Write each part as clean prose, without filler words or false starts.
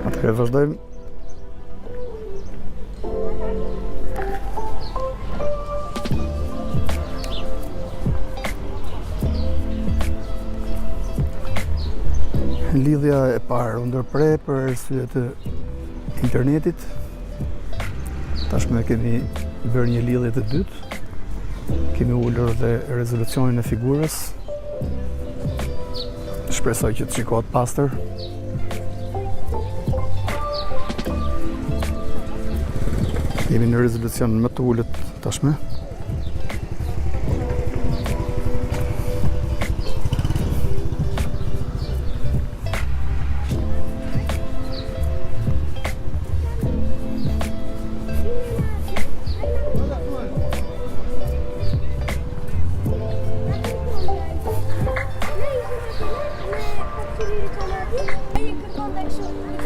Atëherë vazhdojmë. Lidhja e parë u ndërpre për arsye të internetit. Tashmë kemi bërë një lidhje të dytë. Kemi ulur dhe rezolucionin e figurës. Shpresoj që të shikohet pastër. Jemi në rezolucion më të ullët tashme.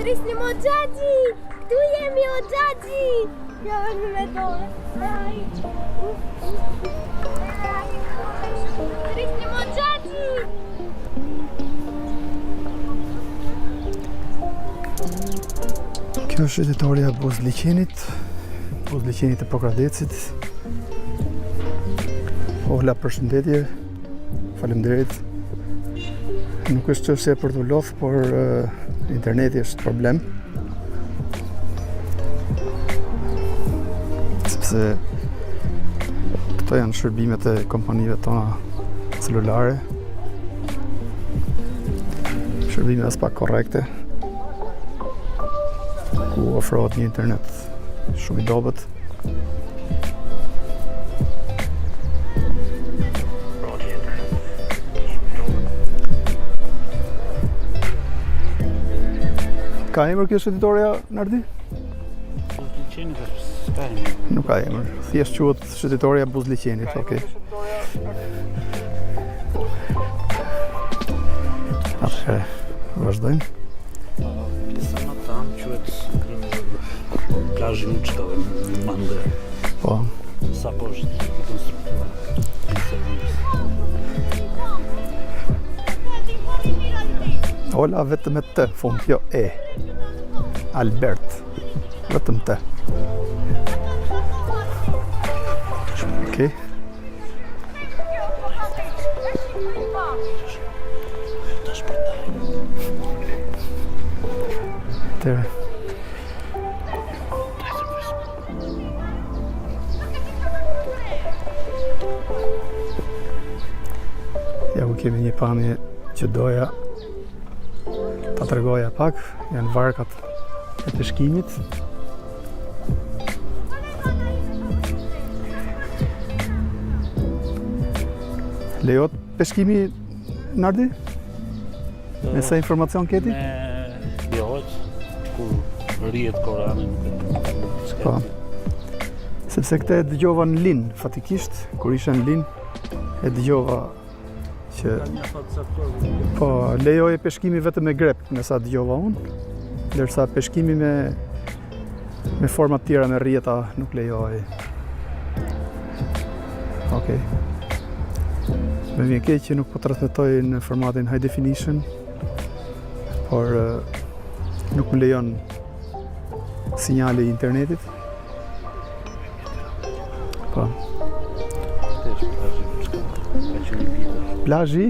Trisnim o Xhaxhi! Këtu jemi o Xhaxhi! Ja vëmë me dorë. Trisnim o Xhaxhi! Kjo është editoria e Buzliqenit, Buzliqenit e Pokradecit. Ola, përshëndetje. Faleminderit. Nuk është çështje për të lodh, por interneti është problem. Sepse këto janë shërbimet e kompanive tona celulare. Shërbime as pak korrekte. Ku ofrohet një internet shumë i dobët. Ka emër kjo shëtitoria, Nardi? Buzliqenit është ka emër. Nuk ka emër, thjesht quhet shëtitoria Buzliqenit, okej. Atëherë, vazhdojmë. Pjesa më tanë quhet plazhi Uçkave në Mande. Po. Sa poshtë konstruktuar. Ola vetëm me të fund, jo e. Albert, vetëm të. Okej. Tere. Ja ku kemi një pamje që doja ta tregoja pak, janë varkat e peshkimit. Lejohet peshkimi, Nardi? Me sa informacion keti? Me lejohet kur rrihet Korani nuk s'ka. Po. Sepse këtë e dëgjova në Lin, fatikisht, kur isha në Lin, e dëgjova që po lejoje peshkimi vetëm me grep, me sa dëgjova unë, ndërsa peshkimi me forma të tjera me rrjeta nuk lejohej. Okej. Me vjen keq që nuk po transmetoj në formatin high definition, por nuk më lejon sinjali i internetit. Po. Plazhi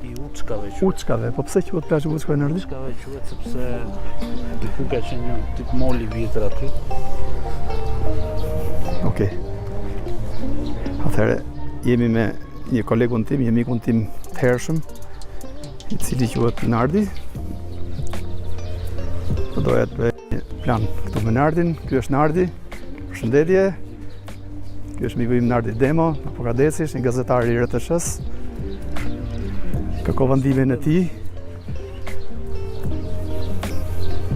i Uçkave. Uçkave, po pse quhet plazhi i Uçkave, Nardi? Uçkave quhet sepse diku ka qenë një tip mol i vjetër aty. Okej. Atëherë jemi me një kolegun tim, një mikun tim të hershëm, i cili quhet Nardi. Po doja të bëj një plan këtu me Nardin. Ky është Nardi. Përshëndetje. Ky është miku im Nardi Demo, në Pokradeci, një gazetar i RTS-s. Kërkova ndihmën e tij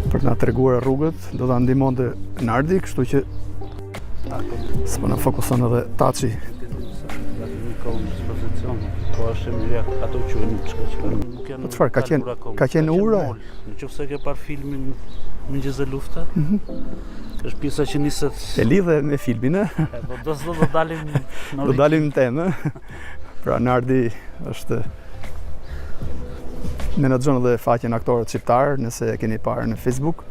për të na treguar rrugët, do ta ndihmonte Nardi, kështu që s'po na fokuson edhe Taçi. Po është mirë, ato quhen Uçka që nuk janë. Po çfarë ka qenë ura? Nëse ke parë filmin Mëngjes e lufta? Është pjesa që niset E lidhe me filmin, e? Po do dalim Do dalim në temë. Pra Nardi është menaxhon edhe faqen aktorët shqiptar, nëse e keni parë në Facebook.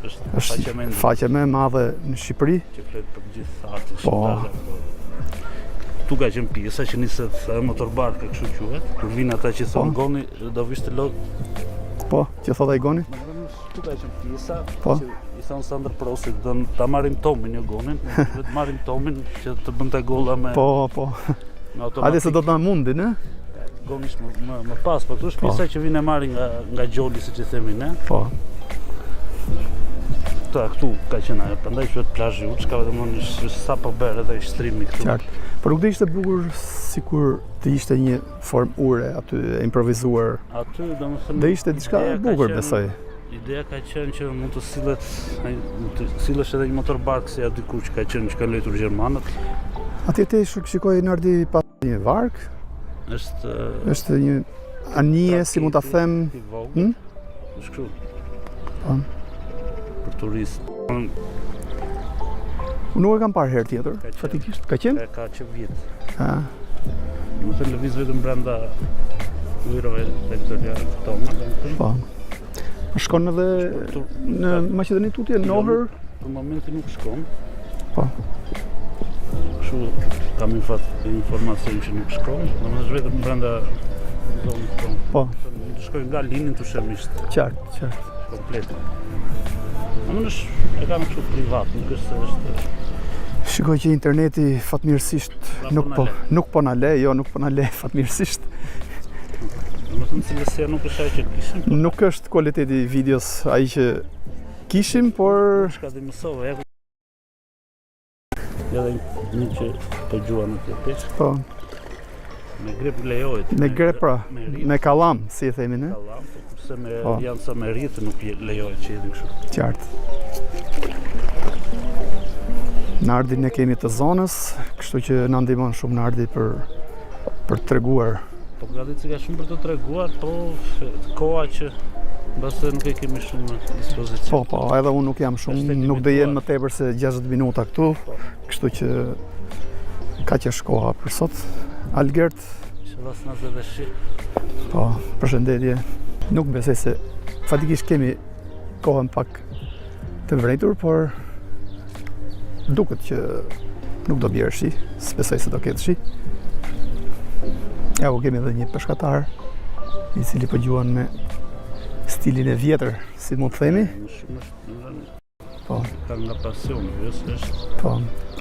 është faqe më e madhe në Shqipëri. që flet për gjithë atë Po. Tu ka qenë pjesa që niset motorbarka kështu quhet. Kur vinë ata që thonë goni do vish të lot. Po, që thot ai Goni? Tu ka qenë pjesa Po. që i thonë Sandër Prosit, do ta marrim Tomin jo Gonin, do të marrim Tomin që të bënte golla me Po. me automatik. Hajde se do të na mundin, ë? Goni më pas, po këtu është pjesa që vinë e marrin nga Gjoli, siç e themi ne. Po. Këtu ka qenë ajo, prandaj quhet plazhi Uç, ka vetëm sa po bërë edhe shtrimi këtu. Qartë. Por nuk do ishte bukur sikur të ishte një formë ure aty e improvisuar. Aty domethënë Do ishte diçka e bukur, besoj. Ideja ka qenë që mund të sillesh edhe një motorbark si aty ku që ka qenë që kanë lëtur gjermanët. Atje te shikoj Nardi pas një vark, është një anije, si mund ta them. I vogël. Është kështu. Po. Për turistë. Unë nuk e kam parë herë tjetër, fatikisht. Ka qenë? Ka që vjet. Ha. Më të lëviz vetëm brenda ujrave territoriale tona, domethënë. Po. Shkon edhe në Maqedoni tutje, në Ohër? Për momentin nuk shkon. Po. Kështu kam informacion që nuk shkon, domethënë është vetëm brenda zonës tonë. Po. Mund të shkojnë nga Linin të shemisht. Qartë. Komplet. E kam kështu privat, nuk është se është... Shikoj që interneti fatmirësisht nuk po na le fatmirësisht. Domethënë cilësia nuk është ajo që kishim. Nuk është kualiteti i videos ai që kishim, por Shka dhe mësove, edhe një që po gjuan në të po, me grep lejohet. me grep pra, me kallam, si e themi ne. Kallam, po kurse me janë sa me rritë nuk lejohet që jetin kështu. Qartë. Nardin ne kemi të zonës, kështu që na ndihmon shumë Nardi për treguar. Po gati ka shumë për të treguar, po koha që mbase nuk e kemi shumë në dispozicion. Po, edhe unë nuk jam shumë, nuk do jem më tepër se 60 minuta këtu, kështu që ka që shkoha për sot. Algert. Që vasnas edhe shi. Po, përshëndetje. Nuk besoj se fatikisht kemi kohën pak të vërejtur, por duket që nuk do bjerë shi, s'besoj se do ketë shi. Ja, kemi edhe një peshkatar, i cili po gjuan me stilin e vjetër, si mund të themi. Po. Ka nga pasioni, është. Po.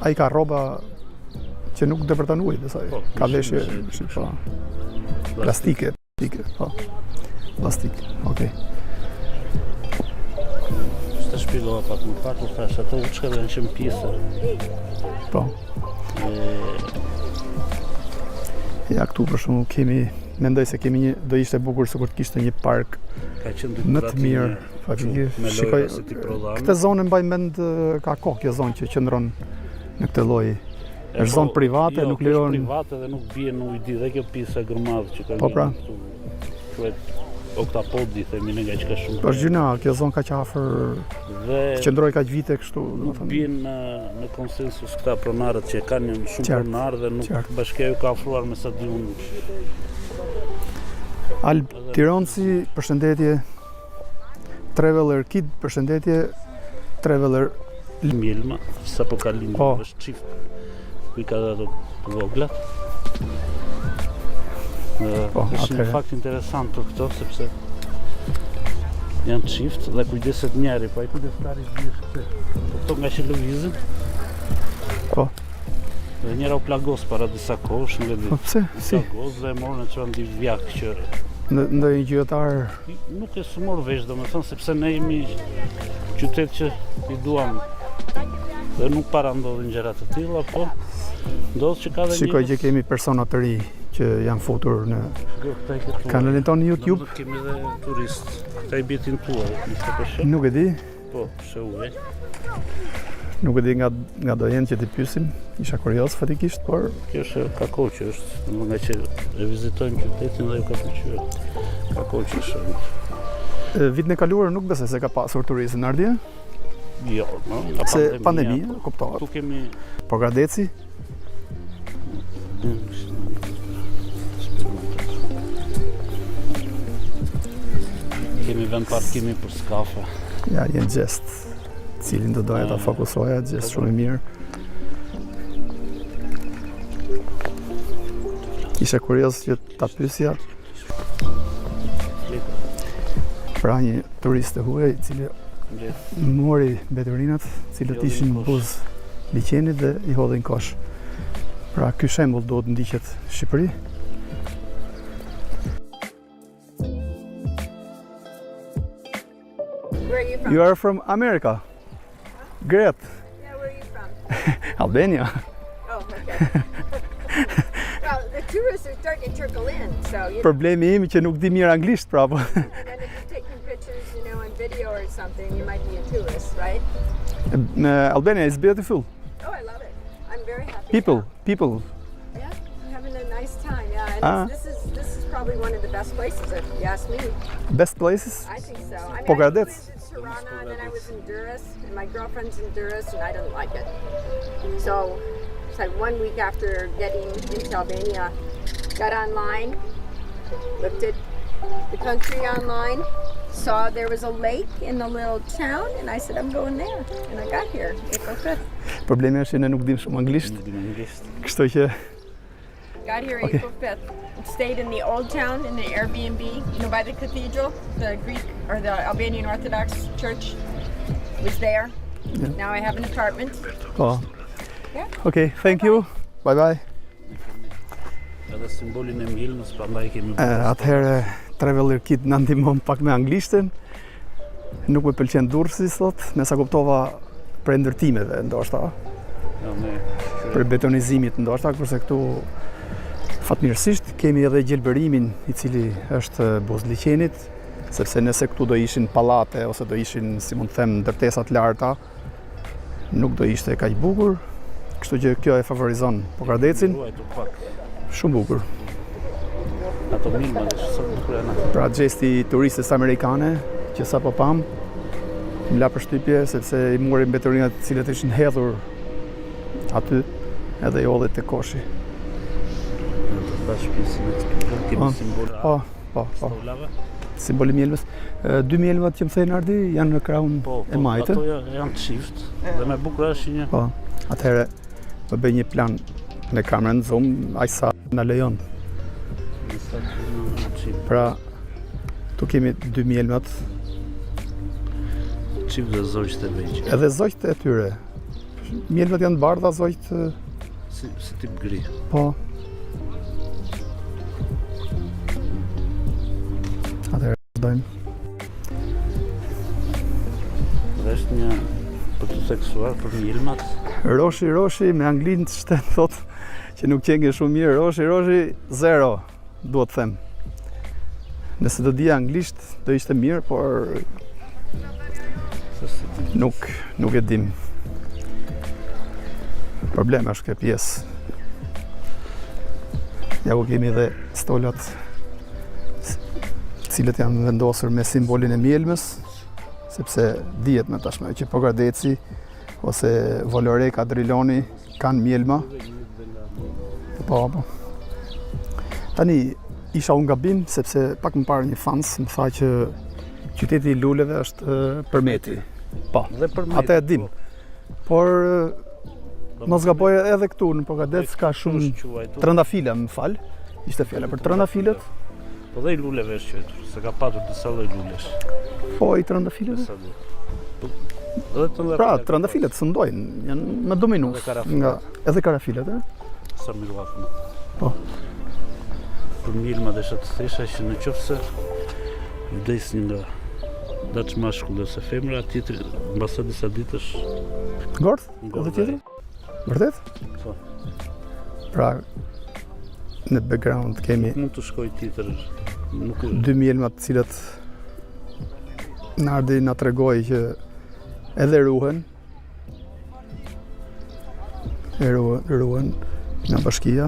Ai ka rroba që nuk do për ta nuaj, besoj. Ka veshje, po. Plastike, po. Plastik, okej. Të shpjegova pak më parë, thash ato uçka do të qenë pjesë. Po. Ja, këtu për shembull mendoj se do ishte bukur sikur të kishte një park më të mirë. Faktikisht, shikoj, këtë zonë mbaj mend ka kohë kjo zonë që qëndron në këtë lloj. Është zonë private, nuk lejon. Është private dhe nuk bie në ujdi dhe kjo pjesë e gërmadh që ka. Po pra. Quhet oktapodi, themi ne nga që ka shumë. Është gjëna, kjo zonë ka që afër dhe qëndroi kaq vite kështu, nuk bien në konsensus këta pronarët që kanë shumë pronarë dhe nuk bashkëu ka ofruar me sa di unë. Alb Tironci, përshëndetje. Traveler Kid, përshëndetje. Traveler Milma, sapo ka lindur, është çift. Ku i ka ato voglat. Është një fakt interesant për këto, sepse janë çift dhe kujdeset njëri, po ai kujdestari është këto nga që lëvizin. Po. Dhe njëra u plagos para disa kohësh, nga di. Po pse? Si? Plagos dhe e morën e çuan di vjak që ndonjë gjyqtar nuk e sumor vesh, domethënë sepse ne jemi qytet që i duam dhe nuk para ndodhin gjëra të tilla, po ndodh që ka dhe shikoj që kemi persona të ri që janë futur në kanalin tonë në YouTube. Kemi edhe turist, këta i bjetin tuaj, nuk e di. Po, shëuve. Nuk e di nga do jenë që t'i pyesim, isha kurios fatikisht, por kjo është ka kohë që është, nga që e vizitojmë qytetin dhe ju ka pëlqyer. Ka kohë që është. Vitin e kaluar nuk besoj se ka pasur turizëm në Ardje? Jo, se pandemia, kuptohet. Tu kemi por Gradeci? Kemi vend parkimi për skafe. Ja, jenë gjest. cilin do doja ta fokusoja, gjithë shumë i mirë. Isha kurioz që ta pyesja pra një turist të huaj, i cili mori mbeturinat, cilët ishin buz liqenit dhe i hodhin kosh. Pra ky shembull duhet ndiqet në Shqipëri. Where are you from? You are from America. Great. Yeah, where are you from? Albania. Oh, okay. Well, the tourists are starting to trickle in, so you know. Problemi im që nuk di mirë anglisht prapë. And then if you're taking pictures, you know, on video or something, you might be a tourist, right? Albania is beautiful. Oh, I love it. I'm very happy. People. Yeah, I'm having a nice time. Yeah, and this is probably one of the best places if you ask me. Best places. I think so. I mean, Pogradec. I was in Tirana and then I was in Durrës, and my girlfriend's in Durrës, and I didn't like it. So it's like 1 week after getting into Albania, got online, looked at the country online, saw there was a lake in the little town, and I said, I'm going there. And I got here, April 5th. Problemi është që ne nuk dim shumë anglisht, kështu që Got here April 5th. Stayed in the old town in the Airbnb, you know, by the cathedral, the Greek or the Albanian Orthodox Church was there. Yeah. Now I have an apartment. po. Yeah. Okay, thank you. Bye bye. Edhe simbolin e mjelmës, prandaj kemi Atëherë Traveler Kit na ndihmon pak me anglishtin. Nuk më pëlqen Durrësi sot, me sa kuptova për ndërtimeve ndoshta, për betonizimit ndoshta, kurse këtu fatmirësisht kemi edhe gjelbërimin i cili është buzliqenit, sepse nëse këtu do ishin pallate ose do ishin, si mund të them, ndërtesa të larta, nuk do ishte kaq bukur. Kështu që kjo e favorizon Pogradecin. Shumë bukur. Ato milma dhe shumë bukur janë. Pra gjesti i turistës amerikane që sapo pam, më la përshtypje sepse i mori mbeturinat të cilët ishin hedhur aty edhe i hodhi te koshi. Kemi simbola. Po. Stolave. Simboli mjelmës. Dy mjelmat që më thënë Ardi janë në krahun e majtë. Ato janë të çift dhe me bukur është një. Po. Atëherë do bëj një plan në kamerën zoom, aq sa na lejon. Pra tu kemi dy mjelmat, Çift dhe zogjt e veq. edhe zogjt e tyre. Mjelmat janë të bardha, zogjt Si tip gri. po. Atëherë vazhdojmë. Dhe është një për të seksuar për mjelmat. Roshi me anglin të shtet thot që nuk qenë shumë mirë. Roshi zero, duhet të them. Nëse do dija anglisht do ishte mirë, por nuk e dim. Problemi është kjo pjesë. Ja ku kemi dhe stolat cilët janë vendosur me simbolin e mjelmës, sepse dihet më tashmë që Pogradeci ose Volore Kadriloni kanë mjelma. Po. Tani isha unë gabim sepse pak më parë një fans më tha që qyteti i luleve është Përmeti. Po. Dhe Përmeti. Atë e dim. Por mos gaboja edhe këtu në Pogradec ka shumë trëndafila, më fal. Ishte fjala për trëndafilet. Po dhe i luleve është qëtur, se ka patur disa lloj lulesh. Po i trëndafileve. Pra, trëndafilet sëndojnë, janë më dominues nga edhe karafilet, Sa miruafën. Po. Për mjelma dhe të thesha që në qoftë se vdesnin nga daç mashkull ose femra, tjetri mbasa disa ditësh. Ngordh? Edhe tjetër? Vërtet? Po. Pra, në background kemi Mund të shkoj tjetër. Nuk dy mjelmat të cilët Nardi na tregoi që edhe ruhen nga bashkia.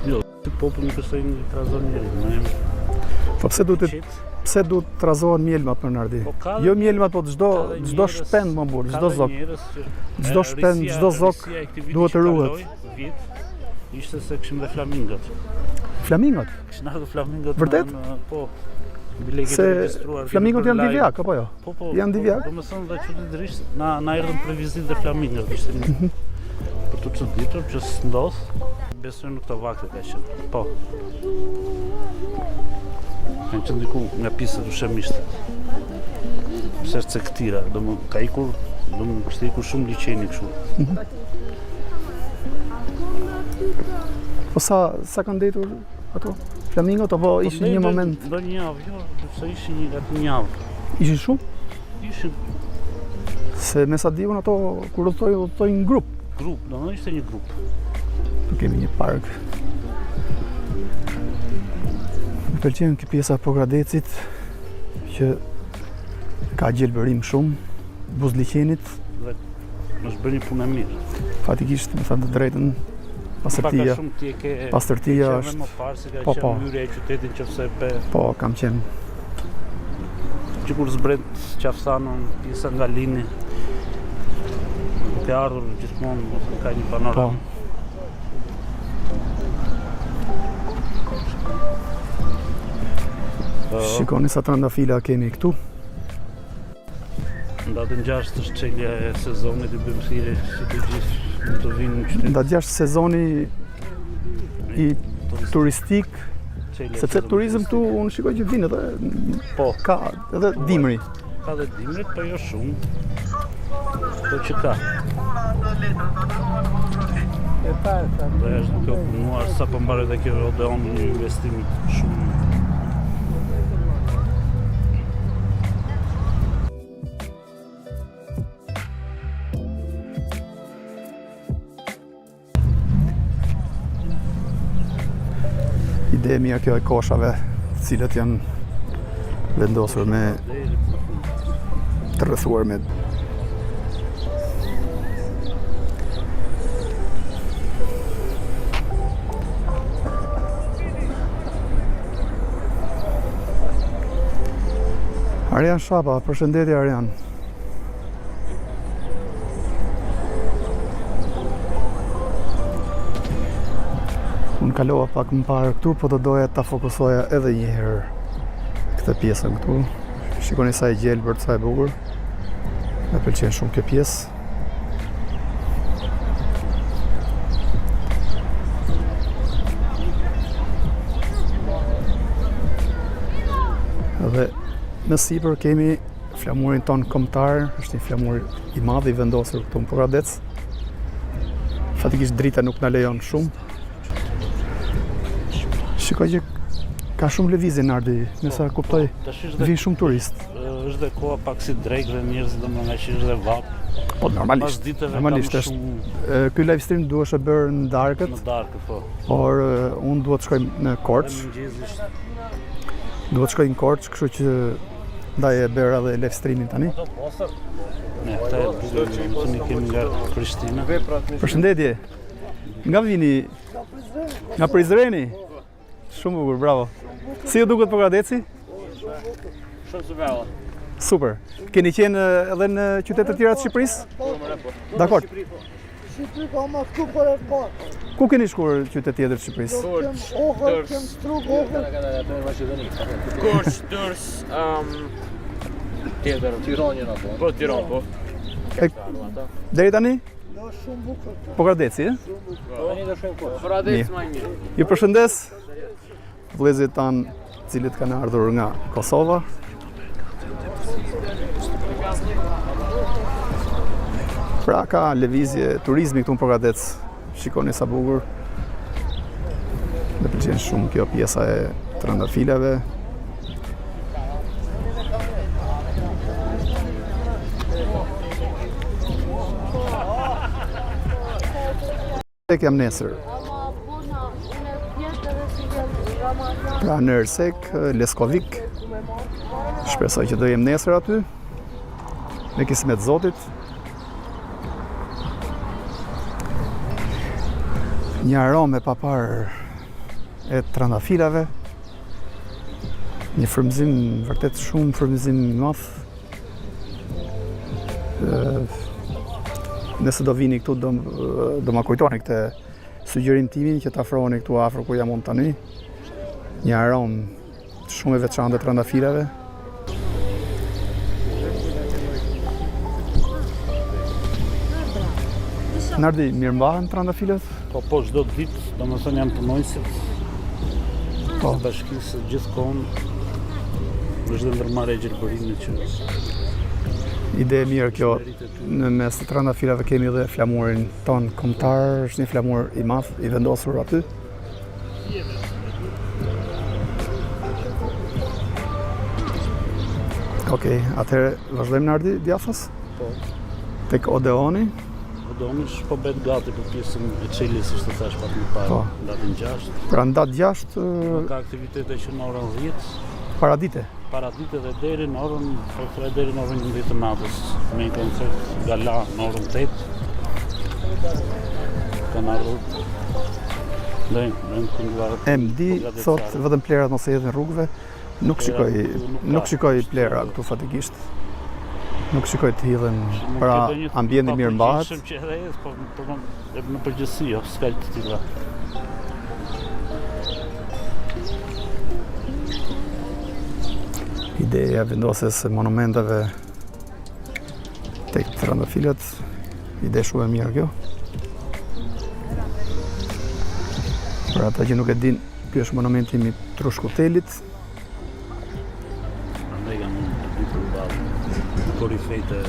Jo, popull nuk është një trazon njëri. Po pse duhet të trazohen mjelmat për Nardi? Jo mjelmat, po çdo shpend më burr, çdo zok. Çdo shpend, çdo zok duhet të ruhet. Ishte se kishim dhe flamingot. Flamingot? Kishin ardhur flamingot. Vërtet? Po. bileket Se regjistruar. flamingot janë divjak, apo jo? Po, janë divjak? Do më thënë dhe qytetërisht na erdhën për vizitë dhe flamingot, ishte për të çuditur që s'ndodh. Besoj në këto vakte ka qenë. Po. Kanë qenë diku nga pista të shemishte. Pse është se këtira, ka ikur, kishte ikur shumë liçeni kështu. Po sa kanë ndetur ato flamingot, apo ishin një moment? Do një javë, jo, se ishin një javë. Ishin shumë? Ishin Se me sa diun ato kur udhtojnë në grup. grup, do ishte një grup. Tu kemi një park. Më pëlqen kjo pjesa Pogradecit që ka gjelbërim shumë, buzliqenit, Dhe është bërë një punë e mirë. fatikisht me thënë të drejtën, pastërtia. Paka shumë ti e ke Pastërtia qenë është më parë se ka po, qenë po. hyrja e qytetit qofse pe Po, kam qenë. që kur zbret qafsanën pjesa nga lini. Ke ardhur gjithmonë, ka një Po. panoramë. Shikoni sa trandafila kemi këtu. Datën 6 është çelja e sezonit, i bëjmë thirrje që të gjithë mund të vinë në qytet. Nda 6 sezoni i turistik, Çelja e sepse sezonit. turizëm këtu unë shikoj që vinë edhe Po, ka edhe dimri. ka dhe dimrit, po jo shumë. Po që ka. Dhe është duke u punuar sa po mbaret dhe kjo Odeon një investim shumë. Ide e mirë kjo e koshave, të cilët janë vendosur me të rrethuar me Arian Shapa, përshëndetje Arian. Unë kalova pak më parë këtu, po të doja ta fokusoja edhe një herë këtë pjesën këtu. Shikoni sa e gjelbërt, sa e bukur. Më pëlqen shumë kjo pjesë. Dhe në sipër kemi flamurin ton kombëtar, është një flamur i madh i vendosur këtu në Pogradec. Fatikisht drita nuk na lejon shumë. Shikoj që ka shumë lëvizje Nardi, me sa kuptoj, Tash është dhe vinë shumë turist. është dhe koha pak si drejk dhe njerëzit domethënë që është dhe vap. Po Pas normalisht, ditëve normalisht kam është. shumë Ky live stream duhesh e bërë në darkët, në darkë, po. por unë duhet të shkoj në Korç, Mëngjesisht. duhet të shkoj në Korç, kështu që ndaj e bërë edhe live streamin tani. Ne, këta e duke më kemi nga Prishtina. Përshëndetje. Nga vini? Nga Prizreni? Shumë bukur, bravo. Si ju duket Pogradeci? Shumë së vella. Super. Keni qenë edhe në qytete të tjera të Shqipërisë? Dakor. Shqipëri ka ma këtu për e parë. Ku keni shkuar qytet tjetër të Shqipërisë? Kem ohër, kem struk, ohër. Korç, Durrës, tjetër. Tiranë apo? Po, Tiranë po. Deri tani? Do shumë bukur. Pogradeci, e? Tani do shkojmë Korç. Për adres më mirë. Ju përshëndes vëllezërit tanë cilët kanë ardhur nga Kosova. Pra ka lëvizje turizmi këtu në Pogradec. Shikoni sa bukur. Më pëlqen shumë kjo pjesa e trëndafilave. Tek jam nesër. Pra në Ersek, Leskovik. Shpresoj që do jem nesër aty. Me kismet Zotit. Një aromë e papar e trandafilave. Një frymëzim, vërtet shumë frymëzim i madh. Nëse do vini këtu, do ma kujtoni këtë sugjerim timin që të afroheni këtu afër ku jam unë tani. Një aromë shumë e veçantë të trëndafilave. Nardi, mirë mbahen trëndafilet? Po çdo ditë, domethënë janë punonjësit Po. bashkisë gjithkohon vazhdon ndërmarrja e gjelbërimit që Ide e mirë kjo. Në mes të trëndafilave kemi edhe flamurin ton kombëtar, është një flamur i madh i vendosur aty. Okej, atëherë vazhdojmë Nardi djathtas? Po. Tek Odeoni. Odeonish po bëhet gati për pjesën e Çelës, është thash pak më parë, Po. datën 6. Pra në datë 6 Ka aktivitete që në orën 10, paradite. paradite dhe deri në orën, deri në orën 11 të natës, me një koncert gala në orën 8. Kanë ardhur në këngëtarët. MD thot vetëm plerat mos e hedhin rrugëve. Nuk shikoj plera këtu fatikisht. Nuk shikoj të hidhen pra ambienti mirë mbahet. Që edhe po në përgjithësi, jo, s'ka të tilla. Ideja vendosjes së monumenteve tek trëndafilet, ide shumë e mirë kjo. Për ata që nuk e din, ky është monumenti i Trushkutelit. Prandaj kanë një përballë në korifejt e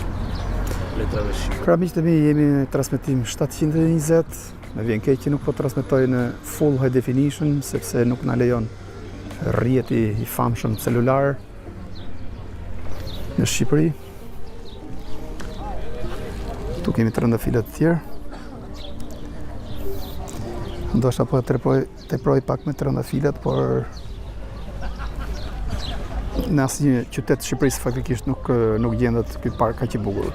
letrave shqipe. Pra miqtë e mi, jemi në transmetim 720. Më vjen keq që nuk po transmetoj në full high definition sepse nuk na lejon rrjeti i famshëm celular në Shqipëri. Tu kemi trëndafilet të tjerë. Ndoshta po teproj pak me trëndafilet, por në asnjë qytet të Shqipërisë faktikisht nuk gjendet ky park kaq i bukur.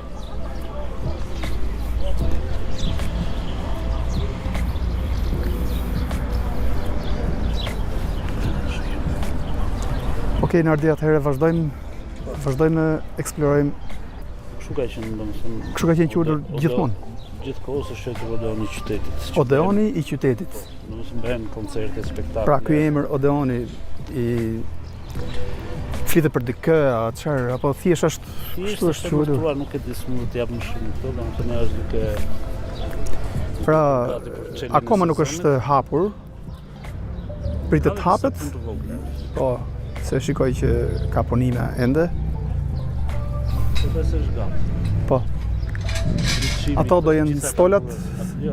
Okej, Nardi, atëherë vazhdojmë eksplorojmë. Kështu ka qenë, domethënë. Kështu ka qenë quajtur gjithmonë. Gjithkohës është quajtur Odeoni i qytetit. Odeoni i qytetit. Domethënë bëhen koncerte, spektakle. Pra ky emër Odeoni i flitet për dikë, çfarë, apo thjesht është kështu është quajtur. Nuk e di s'mund të jap më shumë këto, domethënë është dikë. Pra akoma nuk është hapur. Pritet të hapet. Po, se shikoj që ka punime ende. Po besoj është gati. Po. Ato do jenë stolat,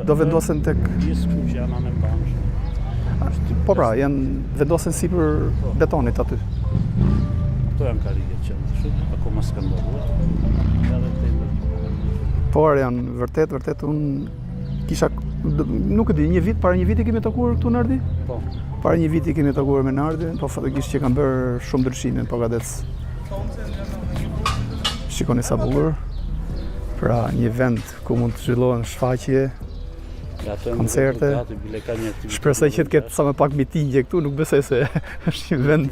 do vendosen tek. Pjesë që janë anë mbanë. Po pra, janë vendosen sipër betonit aty. Këto janë karriget që janë shumë, akoma s'kan ndodhur. Ja dhe tendër. Por janë vërtet unë kisha, nuk e di, para një viti kemi takuar këtu Nardi? Po. Para një viti kemi takuar me Nardin, po fatikisht që kanë bërë shumë ndryshime në Pogadec. Shikoni sa bukur. Pra një vend ku mund të zhvillohen shfaqje, koncerte. Shpresoj që të ketë sa më pak mitingje këtu, nuk besoj se është një vend.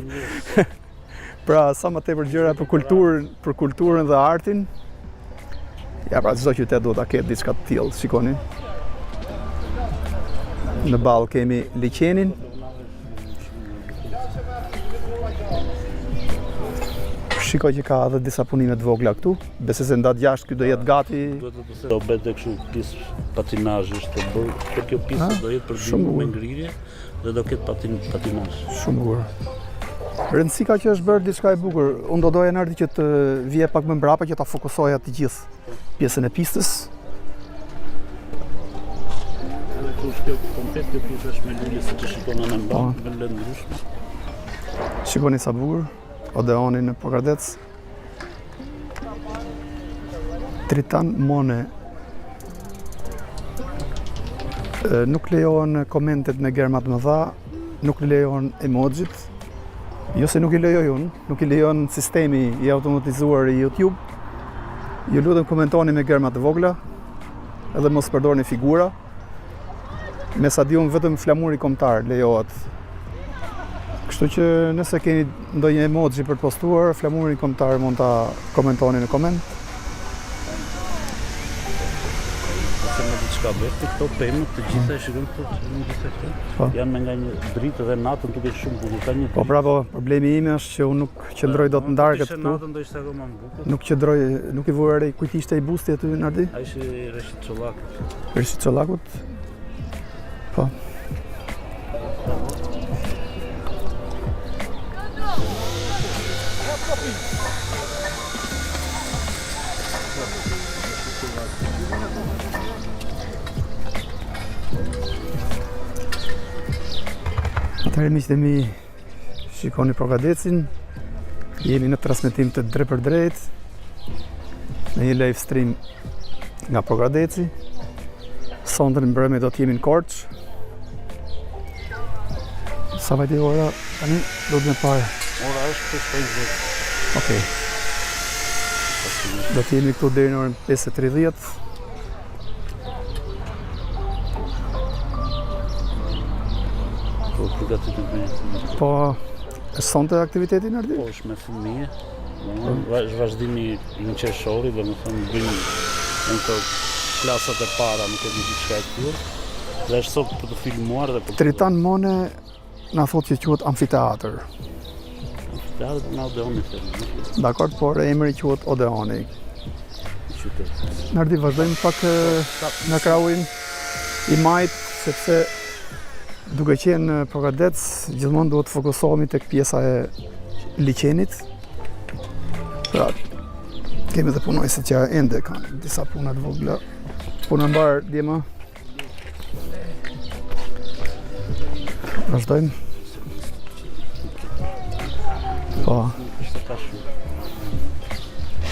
Pra sa më tepër gjëra për kulturën dhe artin. Ja, pra çdo qytet duhet ta ketë diçka të tillë, shikoni. Në ball kemi liçenin. Shikoj që ka edhe disa punime të vogla këtu. Besoj se ndatë 6 ky do jetë gati. Do bëhet edhe kështu pjesë patinazhi të bërë. Për kjo pjesë do jetë për bimë me ngrirje dhe do ketë patinazh. Shumë bukur. Rëndësi ka që është bërë diçka e bukur. Unë do doja Nardi që të vije pak më mbrapa që ta fokusoja të gjithë pjesën e pistës. Edhe kjo komplet kjo pjesë është me lule se që shikon në mbanë, me lule ndryshme. Shikoni sa bukur. Odeoni në Pogadec. Tritan Mone. Nuk lejohen komentet me germat më dha, nuk lejohen emojit. Jo se nuk i lejoj unë, nuk i lejon sistemi i automatizuar i YouTube. Ju lutem komentoni me germa të vogla, edhe mos përdorni figura. Me sa di unë vetëm flamuri kombëtar lejohet. Kështu që nëse keni ndonjë emoji për të postuar, flamurin kombëtar mund ta komentoni në koment. Ose me diçka s'ka bërë këto pemët të gjitha e shikojmë këto që në gjitha këto. Po. Janë me nga një dritë dhe natën duke shumë bukur. Ka një Po bravo, problemi ime është që unë nuk qëndroj dot në darkët këtu. Natën do ishte akoma më bukur. Nuk qëndroj, nuk i vura re kujt ishte i busti aty Nardi? Ai ishi Reshit Çollak. Reshit Çollakut. Po. Atëherë miqtë e mi, shikoni Progadecin, jemi në transmetim të drejt për drejt, në një live stream nga Progadeci. Sonte në mbrëmje do të jemi në Korç. Sa vajti ora tani do të më parë. Ora është 5:20. Okej. Do të jemi këtu deri në orën 5:30. Po përgatitet me. Po, është sonte aktiviteti Nardi? Po është me fëmijë. Është vazhdimi i një qershori, domethënë bëjmë në këto klasat e para, nuk e di diçka e tillë. Dhe është sot për të filmuar dhe për Tritan Mone na thotë që quhet amfiteatër. teatër në Odeoni thënë. Dakor, por emri quhet Odeoni. Qytet. Nardi, vazhdojmë pak në krahun i majt, sepse duke qenë Progadec, gjithmonë duhet të fokusohemi tek pjesa e liçenit. Pra, kemi dhe punojësit që ende kanë disa puna të vogla. Punë mbar dje më. Vazhdojmë. Po.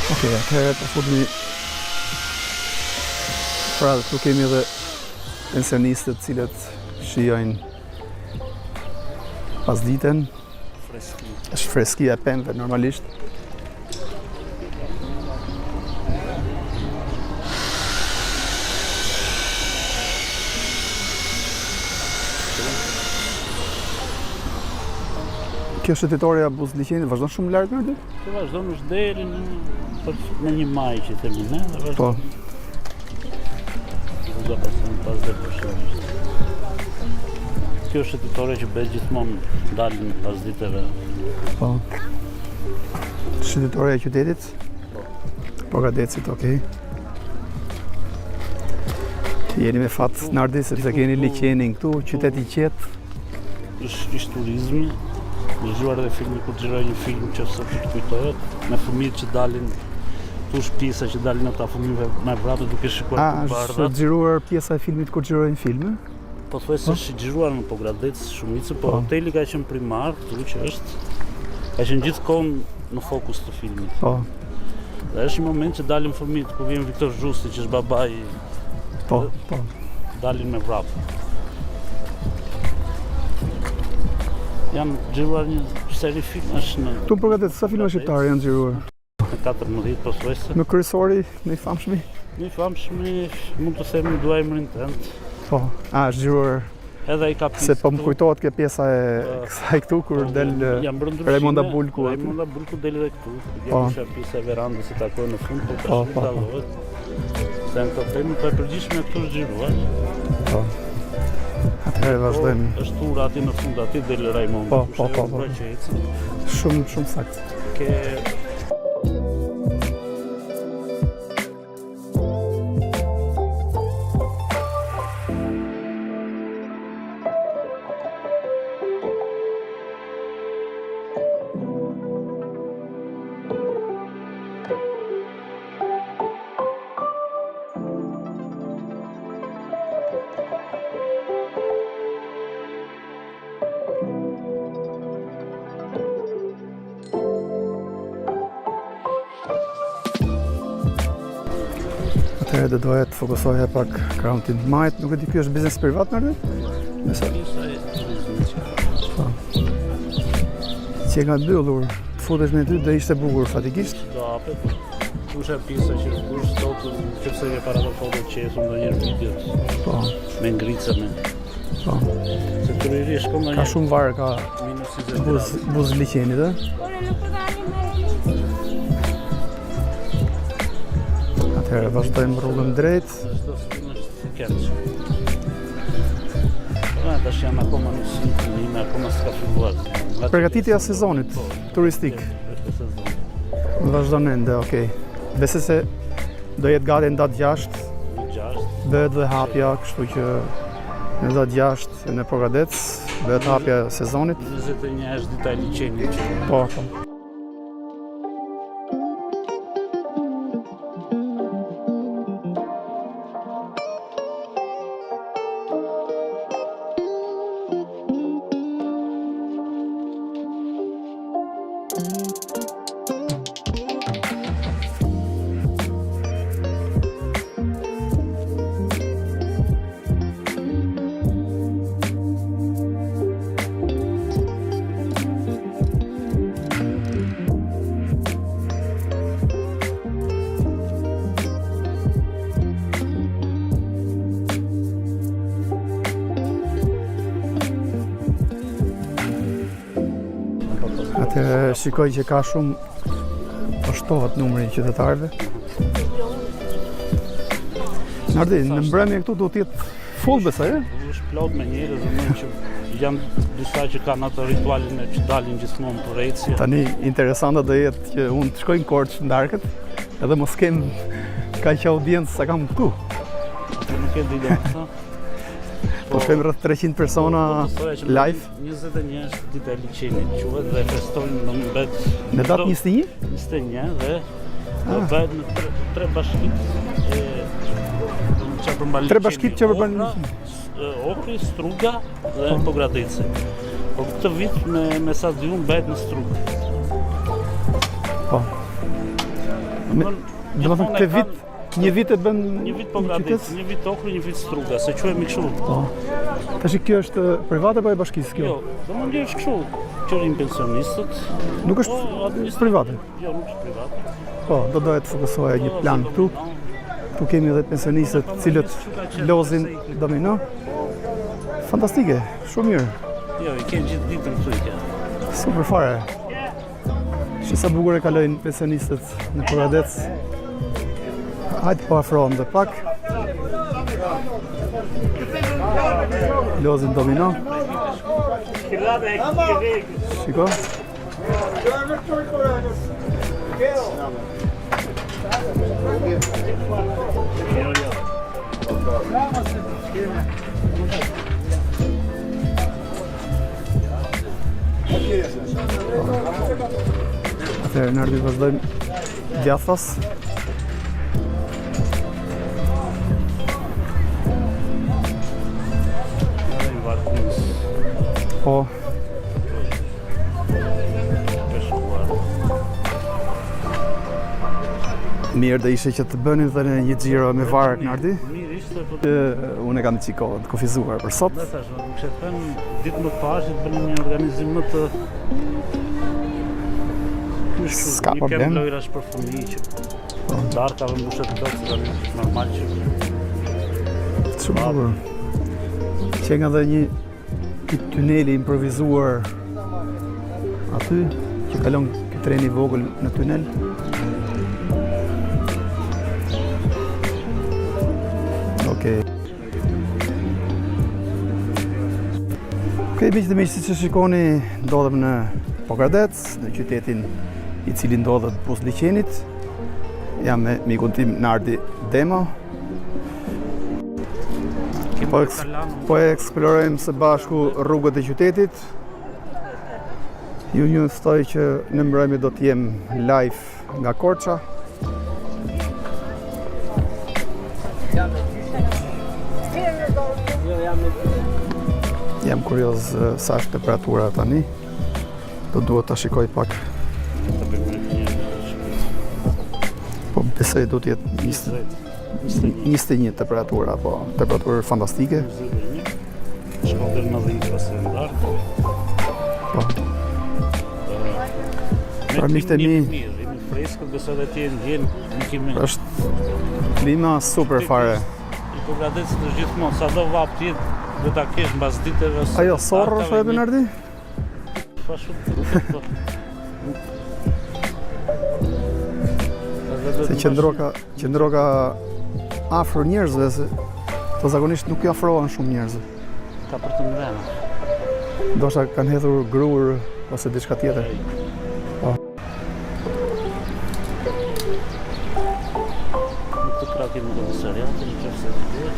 Okej, atëherë po futemi. Pra, këtu kemi edhe pensionistët cilët shijojnë pasditen. Është freskia e pemëve normalisht. Kjo shëtitoria Buzliqenit vazhdon shumë larg më aty? Kjo vazhdon është deri në 1 maj që themi ne, dhe vazhdon. Po. Do ta pasim pas dhe përshëndetje. Kjo shëtitore që bëhet gjithmonë dalin pas ditëve. Po. Shëtitoria e qytetit? Progadecit, okej. Jeni me fat Nardi sepse keni liçenin këtu, qytet i qetë. Ishtë turizmi, dëgjuar edhe filmi kur xhiroj një film që sot të kujtohet, me fëmijët që dalin tush pjesa që dalin ata fëmijëve me vrapë duke shikuar Është bardhat. xhiruar pjesa e filmit kur xhirojnë filme? Po thuaj se është xhiruar në Pogradec shumicë, po hoteli ka qenë primar, këtu që është, ka qenë gjithkohon në fokus të filmit. Po. Dhe është një moment që dalin fëmijët, ku vjen Viktor Zhusti që është babai, Po, po. dalin me vrapë. Janë xhiruar një seri filmash në Tu në Progadec, sa filma shqiptare janë xhiruar? në 14 po thuajse. Me kryesori, në i famshmi? Një famshmi, mund të themi dua emrin tënd. Po. Është xhiruar. Edhe ai ka Se po më kujtohet kjo pjesa e kësaj këtu kur del Raimonda Bulku. Raimonda Bulku del edhe këtu. Po. Kjo është pjesa e verandës që takon në fund, po Po, tash po, po. dallohet. Se në të temë të përgjithshme këtu është xhiruar. Po. Atëherë vazhdojmë. Është ura aty në fund, aty del Raimonda. Po. Shumë saktë. Ke Atëherë do doja të fokusoja pak krahun tim të majt. Nuk e di, ky është biznes privat Nardi? Nëse pjesa e turizmit. që e ka mbyllur, të futesh në ty do ishte bukur fatikisht. Do hapet. Kush e pjesa që kush do të nëse ke para të foto qesur ndonjëherë videot Po, me ngrica me. po. Se kryeri shkon Ka ndonjëherë shumë varë, ka minus 20 gradë. buz liçenit, ë? Atëherë vazhdojmë rrugën drejt. weekend. Tash janë akoma në sintonime, akoma s'ka filluar. Përgatitja e sezonit turistik. Vazhdonende, okej. Besoj se do jetë gati në datë 6, 6. bëhet dhe hapja, kështu që në datë 6 në Pogradec bëhet hapja e sezonit. 21 është dita e liçenit që Po. Atëherë shikoj që ka shumë poshtohet numri i qytetarëve. Nardi, në mbrëmje këtu do të jetë full besoj, është plot me njerëz, domethënë që janë disa që kanë atë ritualin e që dalin gjithmonë për ecje. Tani interesante do jetë që unë të shkoj në Korçë në darkët, edhe mos kem kaq audiencë sa kam këtu. Atë nuk e di dot. Po shem rreth 300 persona live. 21 është dita e liçenit, quhet dhe festojnë në mbet. Në datë 21? 21 dhe do bëhet në 3 bashkitë e që përmban liçeni. 3 bashkitë që përmban liçeni. Ohri, Struga dhe Pogradeci. Po këtë vit me stadium bëhet në Strugë. Po. Domethënë këtë vit një vit e bën një vit Pogradeci, një vit Ohri, një vit Struga, se quhemi kështu. Po. Tash kjo është private apo e bashkisë kjo? Jo, domethënë është kështu, që rinë pensionistët. Nuk është private. Jo, nuk është private. Po, do dohet të fokusohej një plan këtu. Tu kemi edhe pensionistët cilët lozin domino. Fantastike, shumë mirë. Jo, i kemë gjithë ditën këtu i ke. Super fare. Shi sa bukur e kalojnë pensionistët në Pogradec. Hajde po afrohem dhe pak. Lozin domino. Shiko. Atëherë Nardi vazhdojmë djathtas. Po. Mirë dhe ishe që të bënin dhe një xhiro me varë Nardi. Mirë ishte, po Unë e kam të qikohet të kufizuar për sot. dhe tash, nuk se thënë ditë më pashit bënë një organizim më të S'ka një problem. kem lojrash për fëmijë që darkave mbushet plot, se tani është normal që Shumë bukur. Që nga dhe një tuneli improvizuar aty, që kalon ky treni i vogël në tunel. Okej. Okej, miqtë e miq, siç e shikoni, ndodhem në Pogradec, në qytetin i cili ndodhet post liçenit. Jam me mikun tim Nardi Demo. Po e eksplorojmë së bashku rrugët e qytetit. Ju njëftoj që në mbrëmje do të jem live nga Korça. Jam kurioz sa është temperatura tani. Do duhet ta shikoj pak. Po besoj do të jetë 21 temperatura, po temperaturë fantastike. Shkodër në dhe i krasë në darkë. Po. Pra miqtë e mi, Jemi freskët, besoj dhe ti e ndjenë, nuk kemi... është klima super fare. I Pogradecit është gjithmonë, sa do vap tjetë, dhe ta kesh mbas diteve... Ajo sorrë është e Bernardi? Pa shumë Se qëndro ka afër njerëzve se To zakonisht nuk i afrohen shumë njerëzve. Ka për të mbrema. Ndoshta kanë hedhur grur ose diçka tjetër. Po. Nuk të prakim në komisariatë, në qërë se të duhet.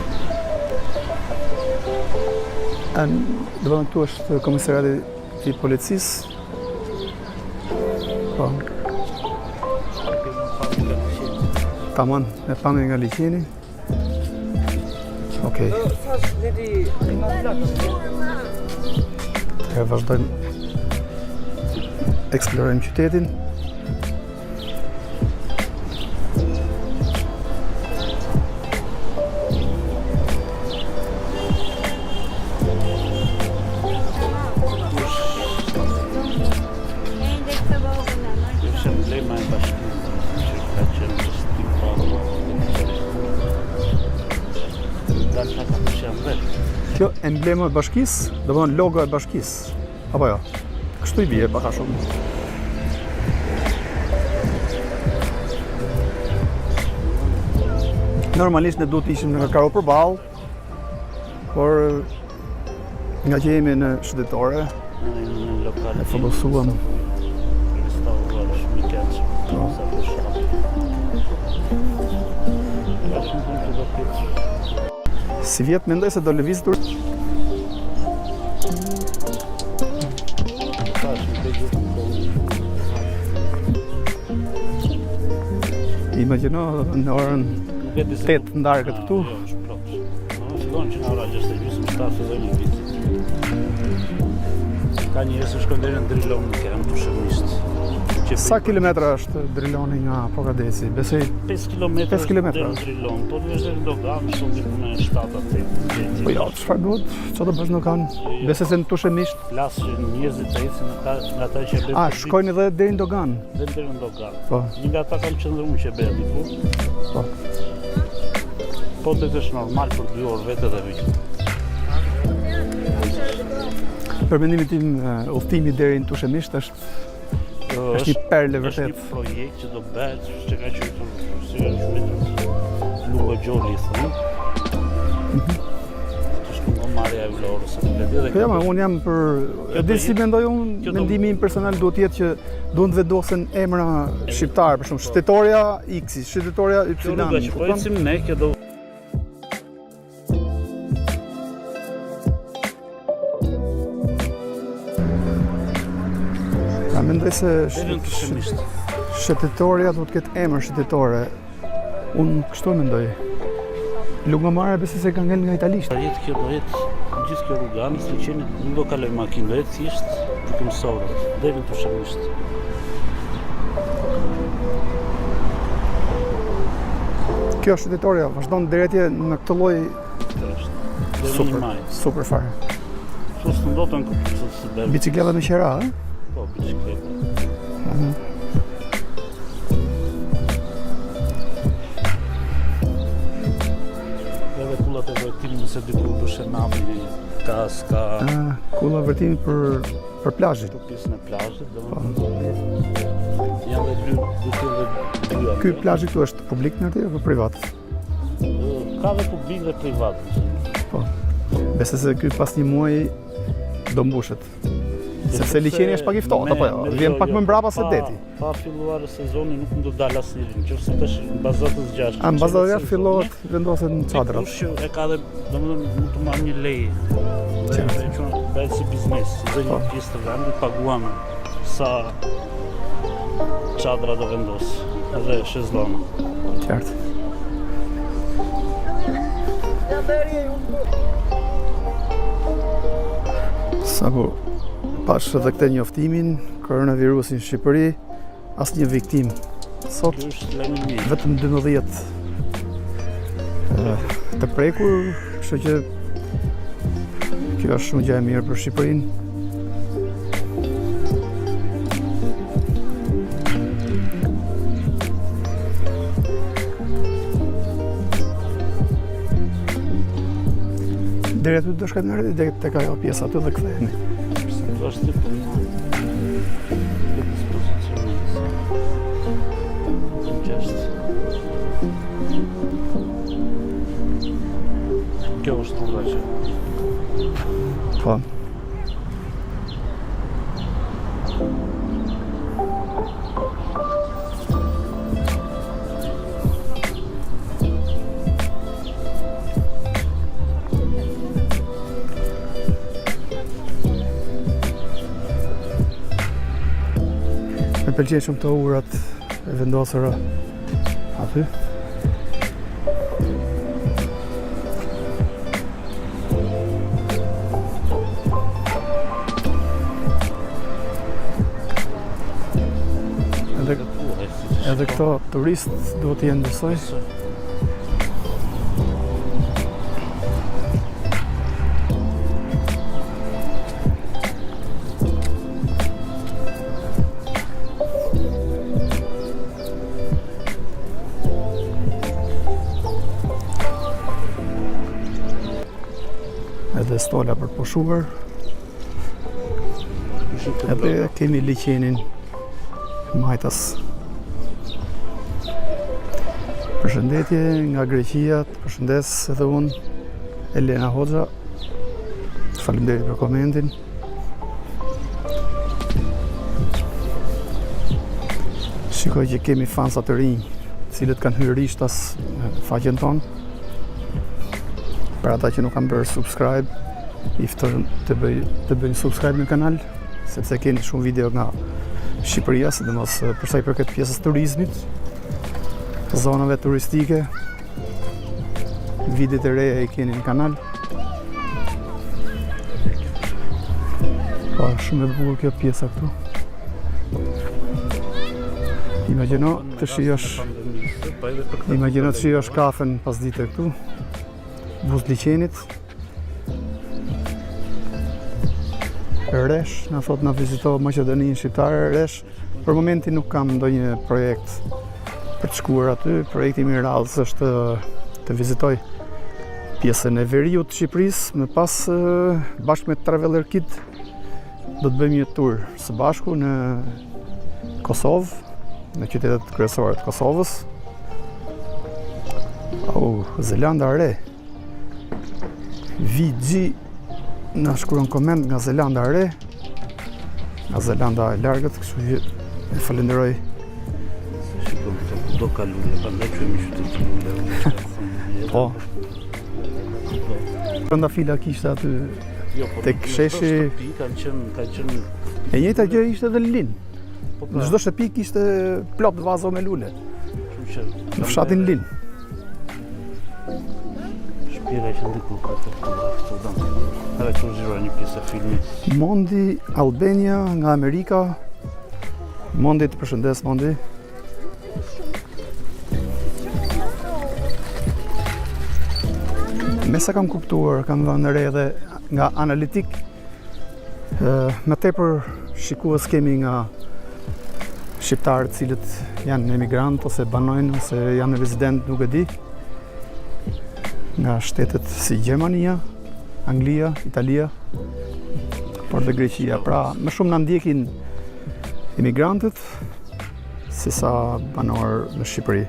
Do të thonë këtu është komisariati i policisë. Po. Tamam, e pamë nga liçeni. Okej. Ja vazhdojmë eksplorojmë qytetin. Kjo emblema e bashkisë, do të thonë logo e bashkisë. Apo jo? Kështu i bie pak a shumë. Normalisht ne duhet të ishim në karo përballë, por nga që jemi në shtetore, Në lokale e fokusuam. restauruar shumë i keqë. Sa të shumë. Ka shumë punë që do të keqë. Si vjet mendoj se do lëvizitur. Imagjino në orën 8 ndarkët këtu. Jo, është plot. Fillon që në ora 6:30 fillojnë vizitë. Ka njerëz që shkojnë deri në Drilon, kanë të shëmisht. Sa kilometra është Driloni nga Pogadeci? Besoj 5 kilometra. 5 kilometra. Deri në Drilon, po duhesh deri në Dogan, shumë diku në 7-8. Po jo, çfarë duhet? Çfarë do bësh në kanë? Besoj se në Tushemisht. Flas që njerëzit të ecin nga ata që bëjnë. A, shkojnë edhe deri në Dogan. Deri në Dogan. Po. Një nga ata kanë qëndruar që bëjnë diku. Po. Po të është normal për 2 orë vetë dhe vijë. Për mendimin tim, udhtimi deri në Tushemisht është një perle vërtet. Është një projekt që do bëhet, që ka qenë si është Lugo Gjoli thënë. Që shkon marrja e Vlorës së komplet. Po ja, unë jam për e di si mendoj unë, mendimi im personal duhet jetë që duhet vendosen emra shqiptar, për shembull, Shtetoria X, Shtetoria Y. Kjo rruga që po ecim ne, kjo do mendoj se deri në Tushemisht. Shtetoria duhet të ketë emër shtetore. Unë kështu mendoj. Lungomare besoj se ka ngel nga italisht. Kjo do jetë gjithë kjo rruga, në Liçenit nuk do kaloj makinë, do jetë thjesht për mësorët, deri në Tushemisht. Kjo shtetoria vazhdon deri atje në këtë lloj Super, super fare. Kështu s'u ndotën se bel. Bicikleta me qera, ë? Po, bicikleta. Edhe kullat e vërtimit nëse diku bëshe napi, ka kulla vërtimi për plazhin. pjesën e plazhit, domethënë. Janë dhe dy. Ky plazhi këtu është publik në aty apo privat? Ka dhe publik dhe privat. Po. Besoj se ky pas një muaji do mbushet. Sepse liçeni është pak i ftohtë apo jo? Vjen pak më mbrapa se deti. Pa filluar sezoni nuk do dal asnjëri, nëse tash bazatës 6. A bazatës 6 fillohet vendosen çadrat. Kush e ka dhe domethënë mund të marr një lej. Dhe që bëhet si biznes, dhe një pjesë të vendit paguam sa çadra do vendos, edhe shezlon. Qartë. Sapo pash edhe këtë njoftimin, koronavirusin në Shqipëri, asnjë viktim. Sot vetëm 12 të prekur, kështu që kjo është shumë gjë e mirë për Shqipërinë. Deri aty do shkojmë në deri tek ajo pjesa aty dhe kthehemi. Është të punë. kjo është tura që Po. Më pëlqejnë shumë të urat e vendosura aty. Edhe këto turistë duhet t'jenë besoj. Edhe stola për pushuar. Edhe kemi liqenin majtas. Përshëndetje nga Greqia, përshëndes edhe unë, Elena Hoxha. Faleminderit për komentin. Shikoj që kemi fansa të rinj, cilët kanë hyrë rishtas në faqen tonë. Për ata që nuk kanë bërë subscribe, i ftoj të bëjnë subscribe në kanal, sepse keni shumë video nga Shqipëria, sidomos për sa i përket pjesës turizmit, zonave turistike. Videot e reja i keni në kanal. Po, shumë e bukur kjo pjesa këtu. Imagjino të shijosh kafen pas dite këtu. Buz liqenit. Resh, na thot na vizito Maqedoninë shqiptare, Resh. Për momentin nuk kam ndonjë projekt për të shkuar aty. Projekti im i radhës është të vizitoj pjesën e veriut të Shqipërisë, më pas bashkë me Traveler Kit do të bëjmë një tur së bashku në Kosovë, në qytetet kryesore të Kosovës. Zelanda e Re. VG na shkruan koment nga Zelanda e Re, nga Zelanda e largët, kështu që e falenderoj. do ka lule, prandaj quhemi qytet i luleve. Po. Brenda fila kishte aty tek sheshi. Kanë qenë E njëjta gjë ishte edhe në Lin. Në çdo shtëpi kishte plot vazo me lule. Në fshatin Lin. Shpjega që ndiku ka të Amsterdam. Edhe që zhiroj një pjesë e filmit. Mondi Albania nga Amerika. Mondi, të përshëndes Mondi. Me sa kam kuptuar, kam dhënë re edhe nga analitik, më tepër shikues kemi nga shqiptarët cilët janë emigrant ose banojnë ose janë rezident, nuk e di, nga shtetet si Gjermania, Anglia, Italia, por dhe Greqia. Pra, më shumë na ndjekin emigrantët se sa banor në Shqipëri.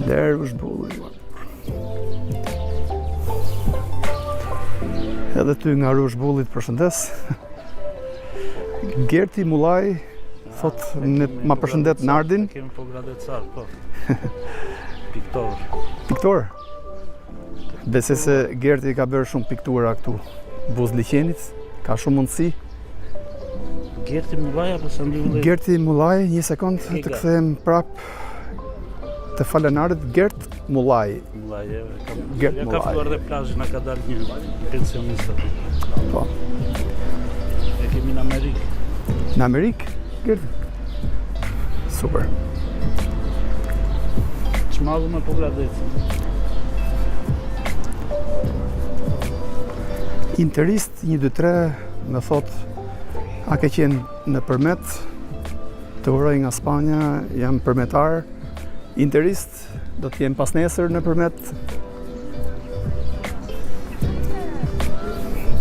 Lerë është bulli. Edhe ty nga Rush Bullit përshëndes. Gerti Mullaj thot ma përshëndet Nardin. Kemi po gradecar, po. Piktor. Piktor? Besoj se Gerti ka bërë shumë piktura këtu. Buz liqenit, ka shumë mundësi. Gerti Mullaj apo Sandri? Gerti Mullaj, një sekond të kthehem prap të falenarit. Gert Mullaj. Gert Mullaj. Ka fluar dhe plazhin, ka dalë një pensionist aty. Po. E kemi në Amerikë. Në Amerikë? Gert? Super. Çmallu me po gradecën. Interist 123 më thot, a ke qenë në përmet, të uroj nga Spanja, jam përmetar. Interist, do të jem pas nesër në përmet.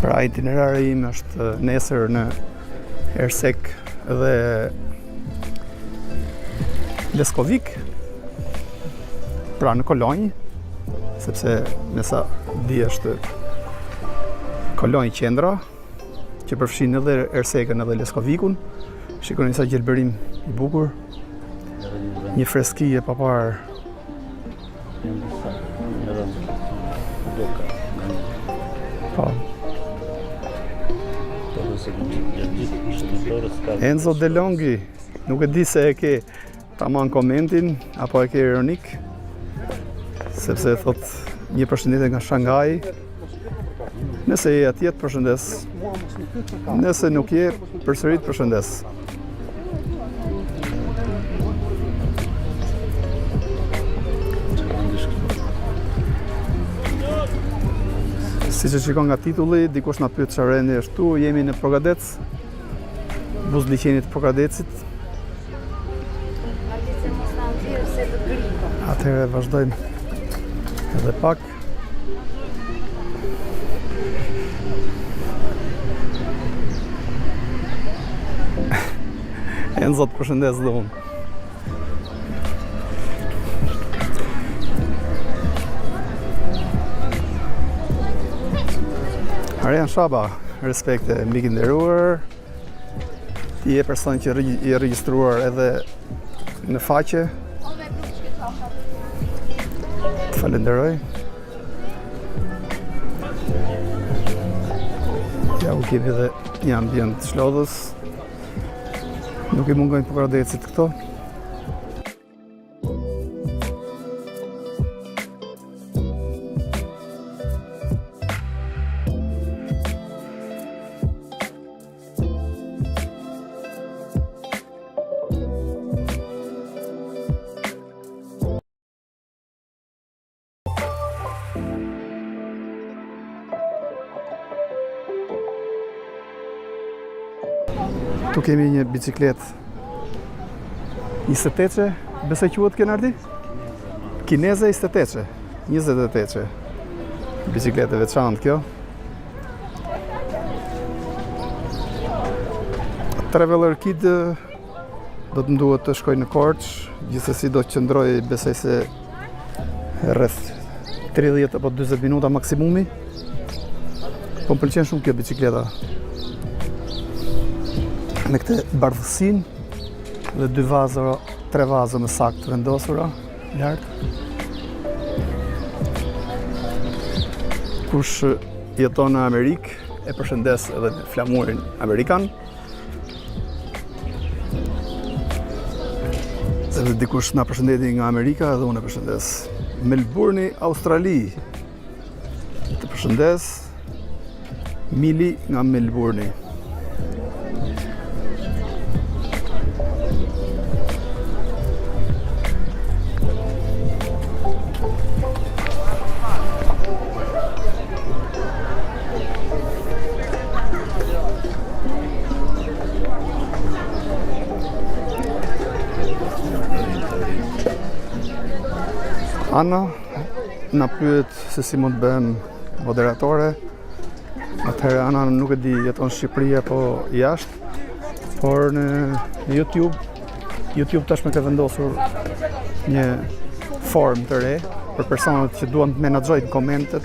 Pra itinerari im është nesër në Ersek dhe Leskovik, pra në Kolonjë, sepse nësa di është Kolonjë qendra, që përfshin edhe Ersekën edhe Leskovikun. Shikoni sa gjelbërim i bukur, një freski e papar. Po. Enzo De Longhi, nuk e di se e ke tamam komentin, apo e ke ironik, sepse thot një përshëndetje nga Shanghai. Nëse je atje të përshëndes, nëse nuk je, përsërit përshëndes. Si që shikon nga titulli, dikush na pyet çfarë rendi është tu, jemi në Pogadec, buzliqenit Pogadecit. Atëherë vazhdojmë edhe pak. Enzo të përshëndes dhe unë. Arjan Shaba, respekte, mik i nderuar. Ti je person që i regjistruar edhe në faqe. Të falenderoj. Ja u kemi edhe një ambient të shlodhës. Nuk i mungojnë Pogadecit këto. Tu kemi një biciklet 28-që, besoj quhet Kenardi? Kineze 28-që, 28-që. Bicikletë e veçantë kjo. Traveler Kid do të nduhet të shkoj në Korçë, gjithsesi do të qëndroj besoj se rreth 30 apo 40 minuta maksimumi. Po më pëlqen shumë kjo bicikleta. Me këtë bardhësin dhe 2 vazora, 3 vazo me saktë vendosura, lartë. Kush jeton në Amerikë, e përshëndes edhe në flamurin Amerikan. Edhe dikush na përshëndeti nga Amerika edhe unë e përshëndes. Melbourne, Australi. Të përshëndes. Mili nga Melbourne. Ana na pyet se si mund të bëhem moderatore. Atëherë Ana nuk e di jeton në Shqipëri apo jashtë, por në YouTube tashmë ka vendosur një formë të re për personat që duan të menaxhojnë komentet,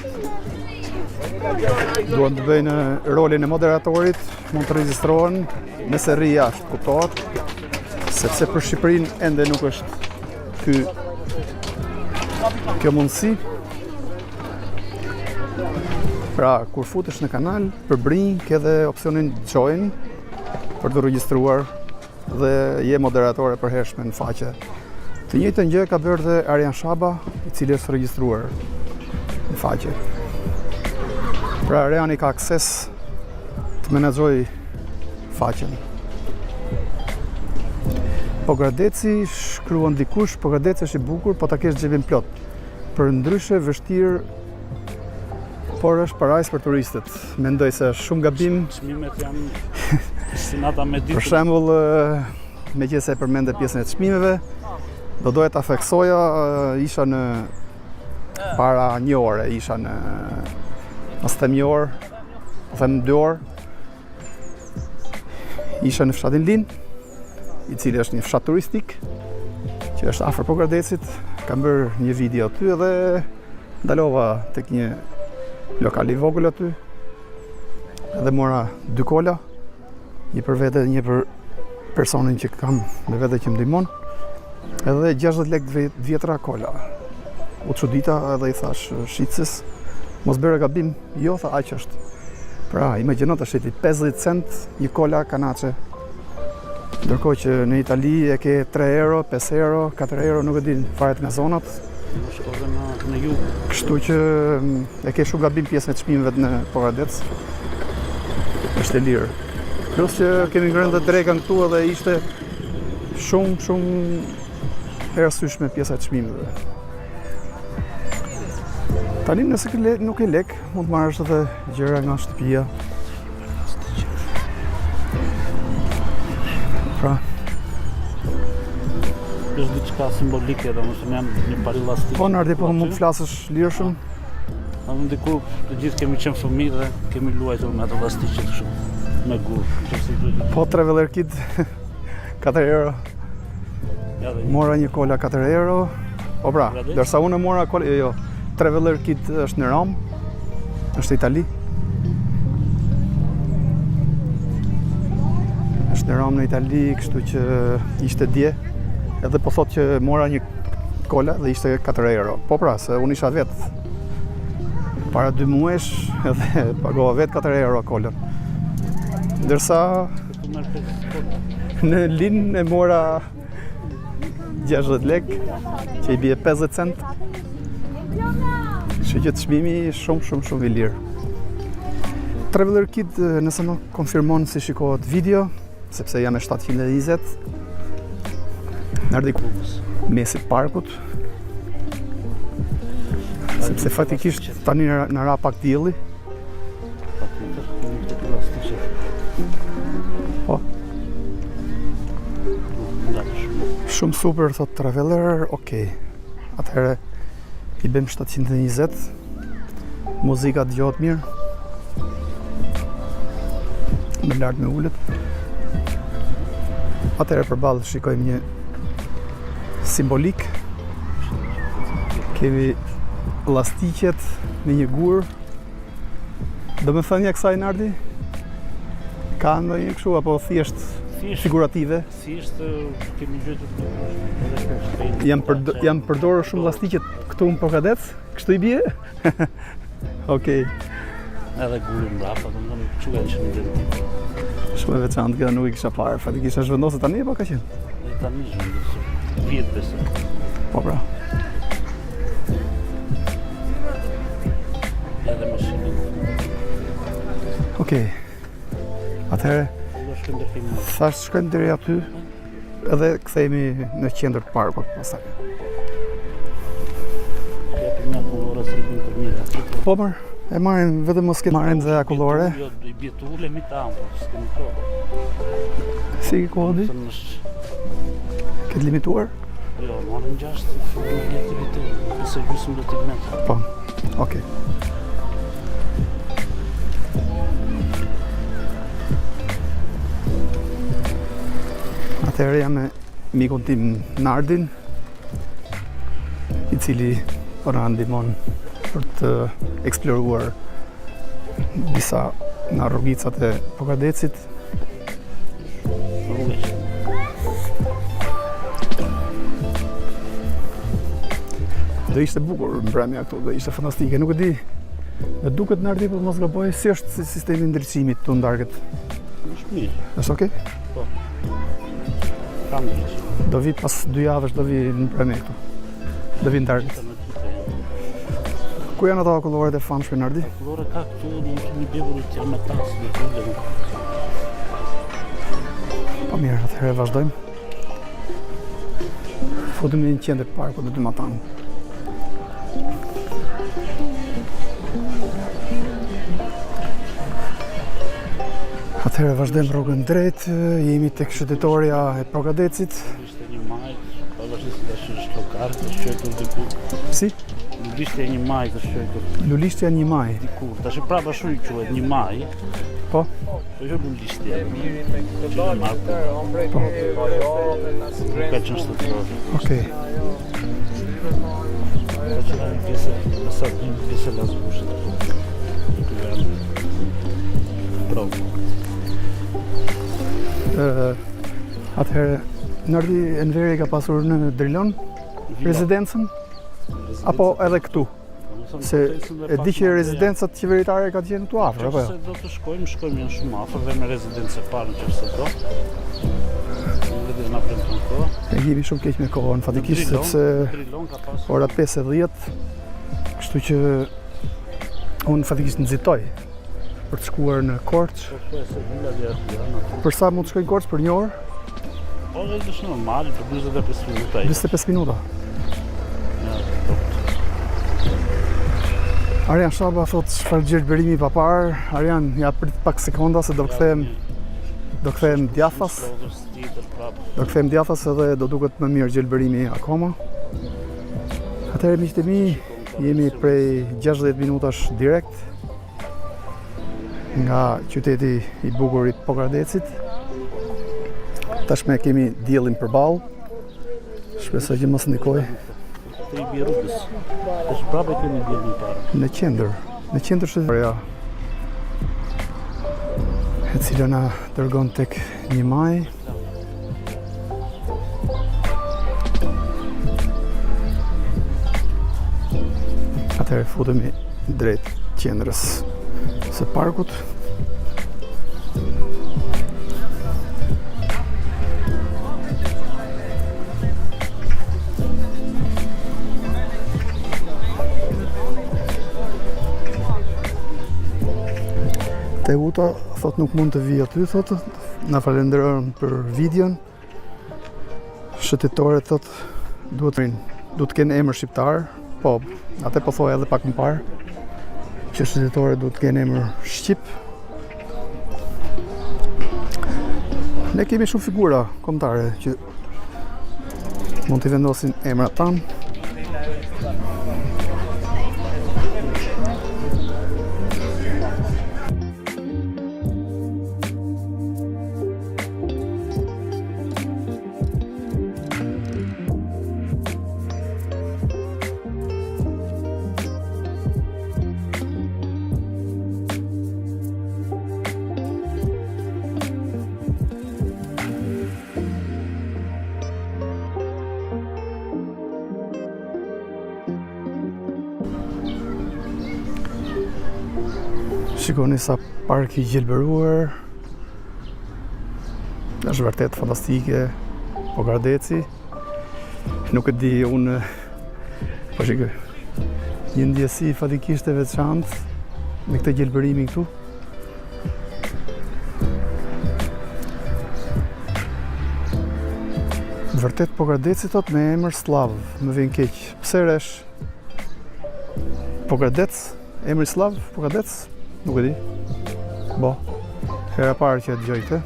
duan të bëjnë rolin e moderatorit, mund të regjistrohen nëse rri jashtë, kuptohet, sepse për Shqipërinë ende nuk është kjo mundësi. Pra, kur futesh në kanal, përbrinj ke dhe opsionin join për të regjistruar dhe je moderatore përhershme në faqe. Të njëjtën gjë ka bërë dhe Arjan Shaba, i cili është regjistruar në faqe. Pra, Arjani ka akses të menaxhoj faqen. Pogadeci, shkruan dikush, Pogadeci është i bukur, po ta kesh xhepin plot. Për ndryshe vështirë, por është parajsë për turistët. Mendoj se është shumë gabim. Çmimet janë si nata me ditë. Për shembull, meqenëse e përmendë pjesën e çmimeve, do doja ta theksoja, isha në para 1 ore, isha në mos them 1 orë, them 2 orë. Isha në fshatin Lin, i cili është një fshat turistik që është afër Pogadecit. kam bërë një video aty edhe ndalova tek një lokal i vogël aty. Edhe mora 2 kola, një për vete, një për personin që kam me vete që më ndihmon. Edhe 60 lekë vjetra kola. U çudita edhe i thash shitës, mos bëre gabim, jo tha aq është. Pra, imagjino tash ti 50 cent një kola kanaçe. Ndërkohë që në Itali e ke 3 euro, 5 euro, 4 euro, nuk e din fare nga zonat. Në jug. Kështu që e ke shumë gabim pjesën e çmimeve në Poradec. Është e lirë. Plus që kemi ngrënë dhe drekën këtu edhe ishte shumë e rësyshme pjesa e çmimeve. Tani nëse nuk e lek, mund të marrësh edhe gjëra nga shtëpia. Pra, është diçka simbolike, domethënë jam një parilastik. po Nardi, po mund të flasësh lirshëm. Unë dikur të gjithë kemi qenë fëmijë dhe kemi luajtur me ato llastiqe kështu me gur. Po Traveler Kit 4 euro. Ja dhe Mora një kola 4 euro. O pra, dërsa unë mora kola, jo. Traveler Kit është në Rom. Është Itali. Është në Rom në Itali, kështu që ishte dje. Edhe po thot që mora një kola dhe ishte 4 euro. Po pra, se unë isha vetë. Para 2 muesh edhe pagova vetë 4 euro kolën. Ndërsa në Lin e mora 60 lekë, që i bie 50 cent. Kështu që çmimi shumë i lirë. Traveler Kit nëse më konfirmon si shikohet video, sepse jam e 720. Nardi mesit parkut. Sepse fatikisht tani në ra pak dielli. Po. Shumë super, thot Traveler, okej. Atëherë i bëm 720. Muzika dëgohet mirë. Më lart me ulët. Atëherë përballë shikojmë një simbolik. Kemi llastiqet me një gur. Do me thënia kësaj Nardi? Ka ndonjë kështu apo thjesht figurative? Thjesht kemi gjetur Jam përdorur shumë llastiqet këtu në Poradec, kështu i bie? Okej. edhe gurin mbrapa, domethënë çuaj që në gjendje. Shumë e veçantë që nuk i kisha parë, fatikisht është vendosur tani apo ka qenë? Tani është vendosur. Vjet besoj. Po pra. Edhe mashinë. Okej. Atëherë, thash shkojmë deri aty, edhe kthehemi në qendër të parkut pastaj. Po mërë, e marrim vetëm mos këtë marrim dhe akullore. Jo, i bjetu ulemi ta, po s'kemi kohë. Si ke kodi? Këtë limituar? Jo, marrim 6, një aktivitet, nëse gjysmë do t'i metë. Po, okej. Atëherë jam me mikun tim Nardin, i cili po na ndihmon për të eksploruar disa nga rrugicat e Poradecit. Do ishte bukur mbrëmja këtu, do ishte fantastike, nuk e di. Me duket Nardi, po mos gaboj, si është sistemi ndriçimit këtu ndarkët? Është mirë. Është okay? Po. Kam ndriçim. Do vi pas 2 javësh, do vi në mbrëmje këtu. Do vi ndarkët. Ku janë ato akulloret e famshme Nardi? Akulloret ka këtu, në një bjegurit që me tasë, në kullë. Po mirë, atëherë vazhdojmë. Futemi në qendër të parkut në Dymatan. Atëherë vazhdojmë rrugën drejt, jemi tek qytetoria e Poradecit. Ishte një majtë, pa vazhdojmë të është lokarë, të shqetur dikur. Si? Lulishtja një maj të shqetur Lulishtja një maj. dikur. Ta që prapa shu i quhet një maj. Po? Po jo lulishtja. Po. Ka qënë shtetëror. Okej. Ka që në pjesë, nësa të një pjesë lasbushë. Këtë vend provë. Atëherë, Nardi Enveri ka pasur në Drilon, rezidencën, apo edhe këtu? Se e di që rezidencat qeveritare ka të qenë këtu afër, apo jo? Nëse do të shkojmë janë shumë afër dhe me rezidencë parë nëse do. Nuk do të na premton kohë. E jemi shumë keq me kohën, fatikisht sepse Drilon ka pasur ora 5:10, kështu që unë fatikisht nxitoj për të shkuar në Korçë. Për sa mund të shkoj në Korçë? Për 1 orë? Po, është normal, për 45 minuta. 25 minuta. Arjan Shaba thot çfarë gjelberimi pa parë. Arjan, ja prit pak sekonda se do kthehem djathas. Do kthehem djathas edhe do duket më mirë gjelberimi akoma. Atëherë miqtë e mi, jemi prej 60 minutash direkt nga qyteti i bukur i Pogradecit. Tashme kemi diellin përballë. Shpresoj që mos ndikoj. Të i bje rrugës. Është prapë kemi diellin parë. Në qendër shtetrore, e cila na dërgon tek 1 maj. Atëherë futemi drejt qendrës së parkut. Teuta thot nuk mund të vi aty, thot, na falenderojnë për videon. Shëtitore thot duhet të kenë emër shqiptar, po, atë po thoj edhe pak më parë, që shëtitore duhet të kenë emër shqip. Ne kemi shumë figura kombëtare që mund t'i vendosin emrat tanë. Shikoni sa park i gjelberuar. Është vërtet fantastike Pogradeci. Nuk e di unë, po shikoj, një ndjesi fatikisht e veçantë me këtë gjelberimin këtu. Vërtet Pogradeci thot me emër slav, më vjen keq. Pse resh Pogradec, emri slav, Pogradec? Nuk e di. Bo, hera parë që e dëgjoj këtë.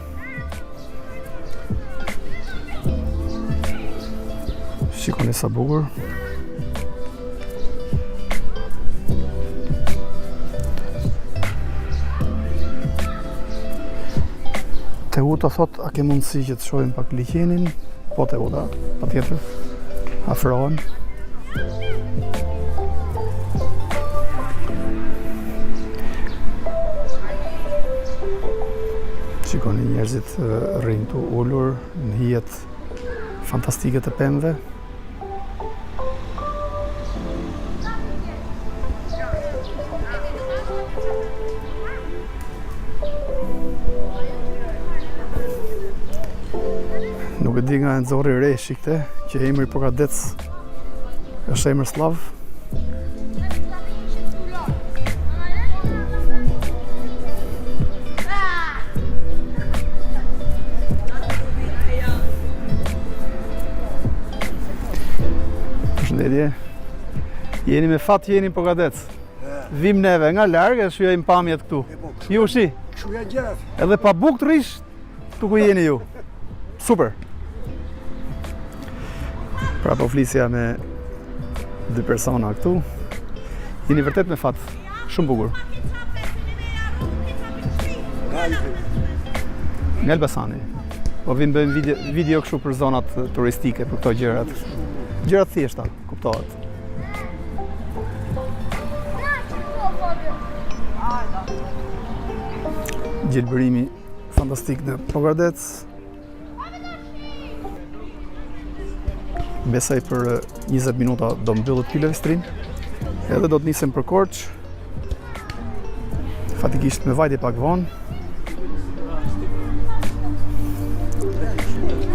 Shikoni sa bukur. Teuta thot, a ke mundësi që të shohim pak liqenin? Po Teuta, patjetër. Afrohen. Shikoni njerëzit rrinë të ullur në hijet fantastike të pemëve. Nuk e di nga nxorri Reshi këte, që emri Pogradec është emër slav. Jeni me fat jeni Pogradec. Vim neve nga largë e shijojmë pamjet këtu. Ju shi? Kështu janë gjërat. Edhe pa bukë të rish, këtu ku jeni ju. Super. Pra po flisja me 2 persona këtu. Jeni vërtet me fat. Shumë bukur. Nga Elbasani. Po vinë bëjmë video kështu për zonat turistike, për këto gjërat. Gjëra të thjeshta, kuptohet. Gjelbërimi fantastik në Pogradec. Besoj për 20 minuta do mbyllet ky livestream. Edhe do të nisem për Korçë. Fatikisht me vajtje pak vonë.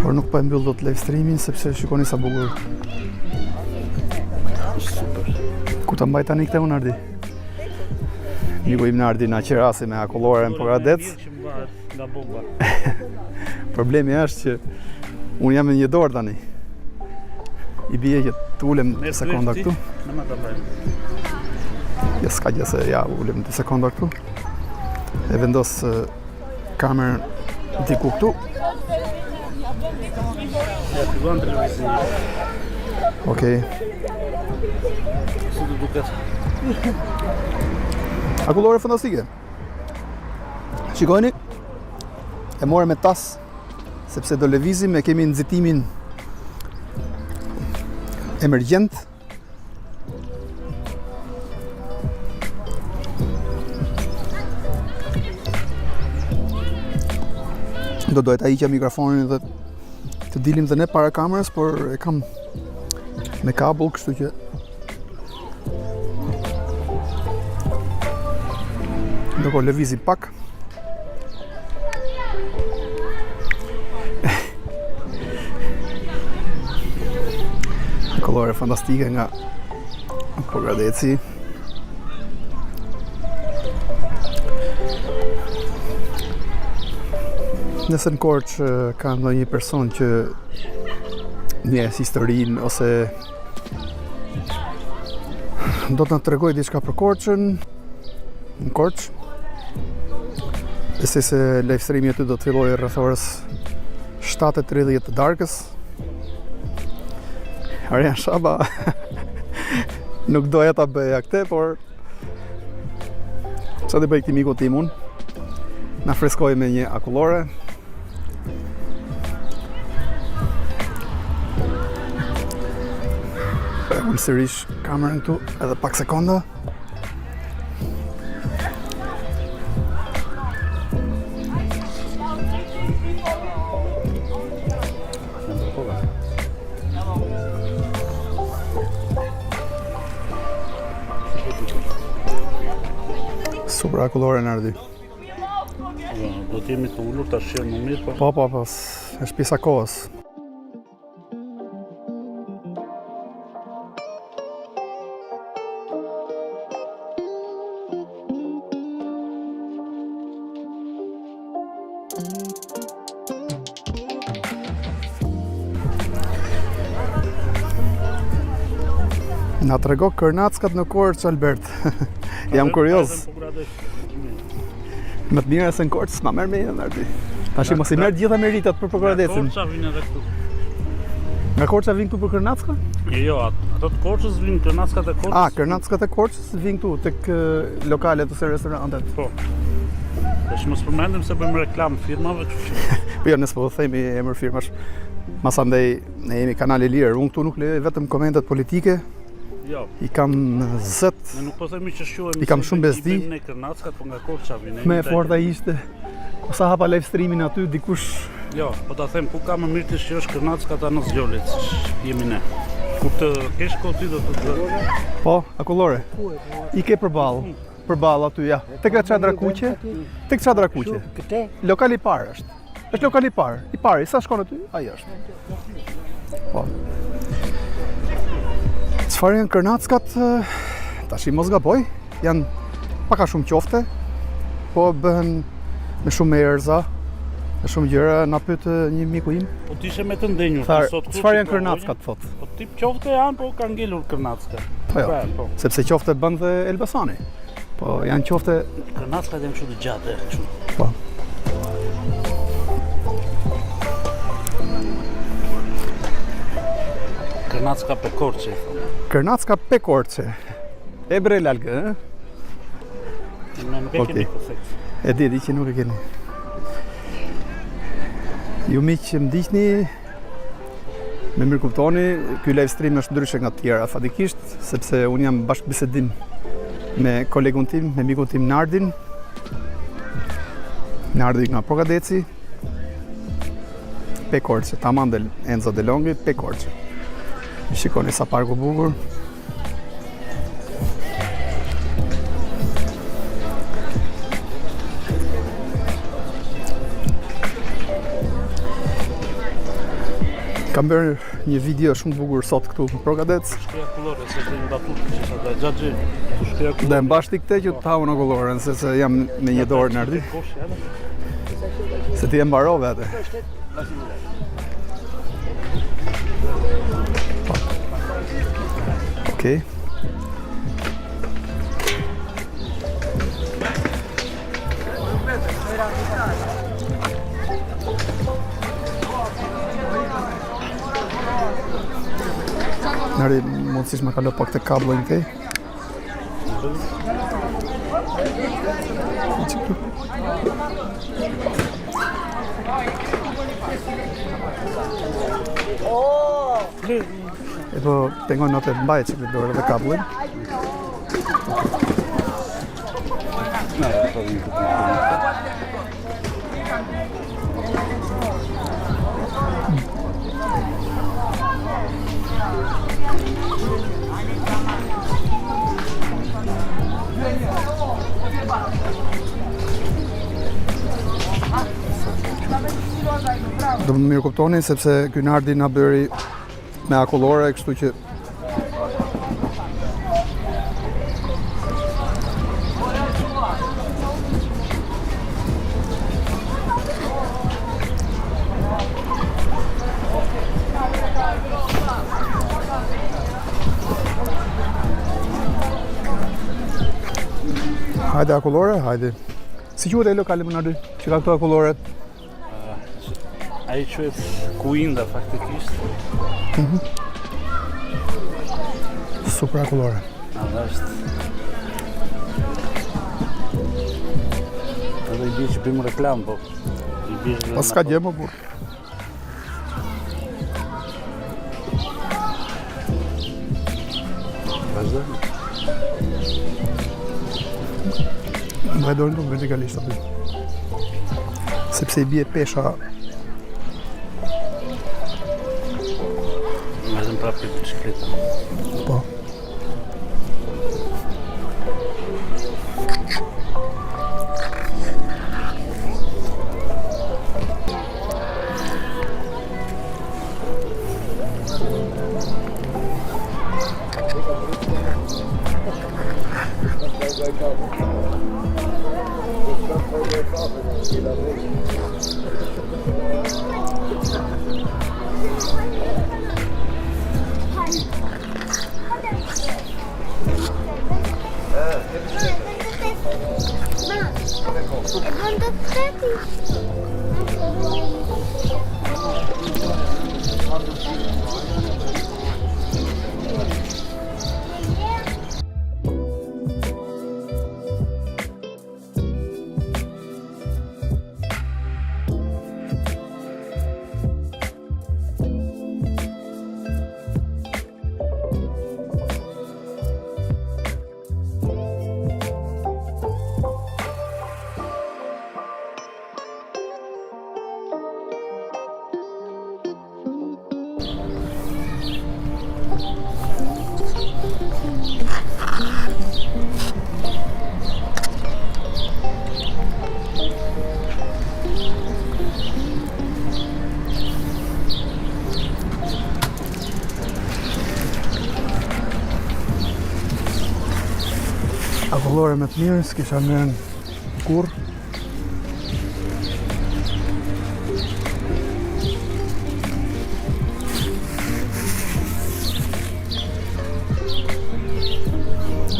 Por nuk po e mbyll dot livestreamin sepse shikoni sa bukur. Super. Ku ta mbaj tani këtë unë Ardi? Miku im në Ardi na qerasi me akullore në Pogradec. Nga bomba. Problemi është që unë jam me një dorë tani. I bie që të ulem të sekonda këtu. Në më të bëjmë. Ja s'ka gjë se ja ulem të sekonda këtu. E vendos kamerën diku këtu. Ja, fillon televizini. Okej. Si të duket? Akullore fantastike. Shikojni. E more me tas sepse do lëvizim e kemi nxitimin emergjent. Do dohet ta hiqja mikrofonin dhe të dilim dhe ne para kamerës, por e kam me kabull, kështu që ndërkohë lëvizim pak. Kolore fantastike nga Pogradeci. Nëse në Korçë ka ndonjë person që njeh historinë ose do të na tregojë diçka për Korçën në Korçë, besoj se livestreami aty do të fillojë rreth orës 7:30 të darkës. Arjan Shaba nuk doja ta bëja këtë, por çfarë të bëj këtij miku tim unë? Na freskoj me një akullore. Unë sërish kamerën këtu edhe pak sekonda. Super akullore në Ardi. Do t'jemi të ullur, ta shirë më mirë, po. Po, është pjesa kohës. Na trego kërnackat në Korçë, Albert. Jam kurioz. Më të mira se në Korçë s'ma merr mendjen Ardi. Tashi mos i merr gjitha meritat për Pogradecin. Korça vinë edhe këtu. Nga Korça vinë këtu për kërnacka? Jo, ato të Korçës vinë kërnackat e Korçës. Kërnackat e Korçës vinë këtu tek lokalet ose restorantet. Po. Tash mos përmendim se bëjmë reklam firmave, kështu që. Po jo, nëse po themi emër firmash. Masandej ne jemi kanal i lirë. Unë këtu nuk lejoj vetëm komentet politike. Jo. I kam zët. Ne nuk po themi që shquhemi. I kam shumë bezdi. Ne kërnackat, po nga Korça vinë. Më e forta ishte sa hapa live streamin aty dikush. Jo, po ta them ku ka më mirë të shqyrësh kërnackat anë zgjolit, jemi ne. Ku të kesh kohë ti do të të... Po, akullore. I ke përballë aty, ja. Tek çadra kuqe. Tek çadra kuqe. Këte? Lokali i parë është. Është lokali i parë. I pari, sa shkon aty? Ai është. Po. Çfarë janë kërnackat? Tash i mos gaboj. Janë paka shumë qofte, po bëhen me shumë erza, me shumë gjëra. Na pyet një miku im. Po ti ishe me të ndenjur Tharë, sot këtu. çfarë janë kërnackat thot? Po tip qofte janë, po ka ngelur kërnacka. Po jo. Po. Sepse qofte bën dhe Elbasani. Po janë qofte. Kërnackat janë kështu të gjate, kështu. Po. Kërnacka pe Korçë. Kërnacka pe Korçë. E bre lalgë, ë? Ne nuk e kemi këtë. E di që nuk e keni. Ju miq që më ndiqni, Me mirë kuptoni, ky live stream është ndryshe nga të tjera fatikisht, sepse unë jam bashkëbisedim me kolegun tim, me mikun tim Nardin. Nardi nga Progadeci. Pekorçe, tamam del Enzo De Longi, Pekorçe. Shikoni sa parku bukur. Kam bërë një video shumë bukur sot këtu në Progadec. Shkreja kullore, se të një batut, që sa dhe gjatë shkreja kullore. Dhe mbashti këte që të haun o kolloren, se jam me një dorë në ardi. Se ti e mbarove atë. Okej. Nari, mundësish me kalo pak të kablojnë këtej. E po, pengon në të mbaj që këtë dorë dhe kablojnë. Do më mirë kuptoni, sepse ky Nardi na bëri me akullore, kështu që hajde akullore, hajde. Si quhet ai lokali më Nardi, që ka këto akulloret? Ai quhet Kuinda faktikisht. Super akullore. Edhe është. Edhe i bie që bëjmë reklam, po. I bie që... Pas ka gjë më burr. Vazhdo. Më dorën tonë vertikalisht aty. Sepse i bie pesha. Vazhdim prapë këtë bicikleta. Po. Akullore me të mirë, s'kisha mërën kur.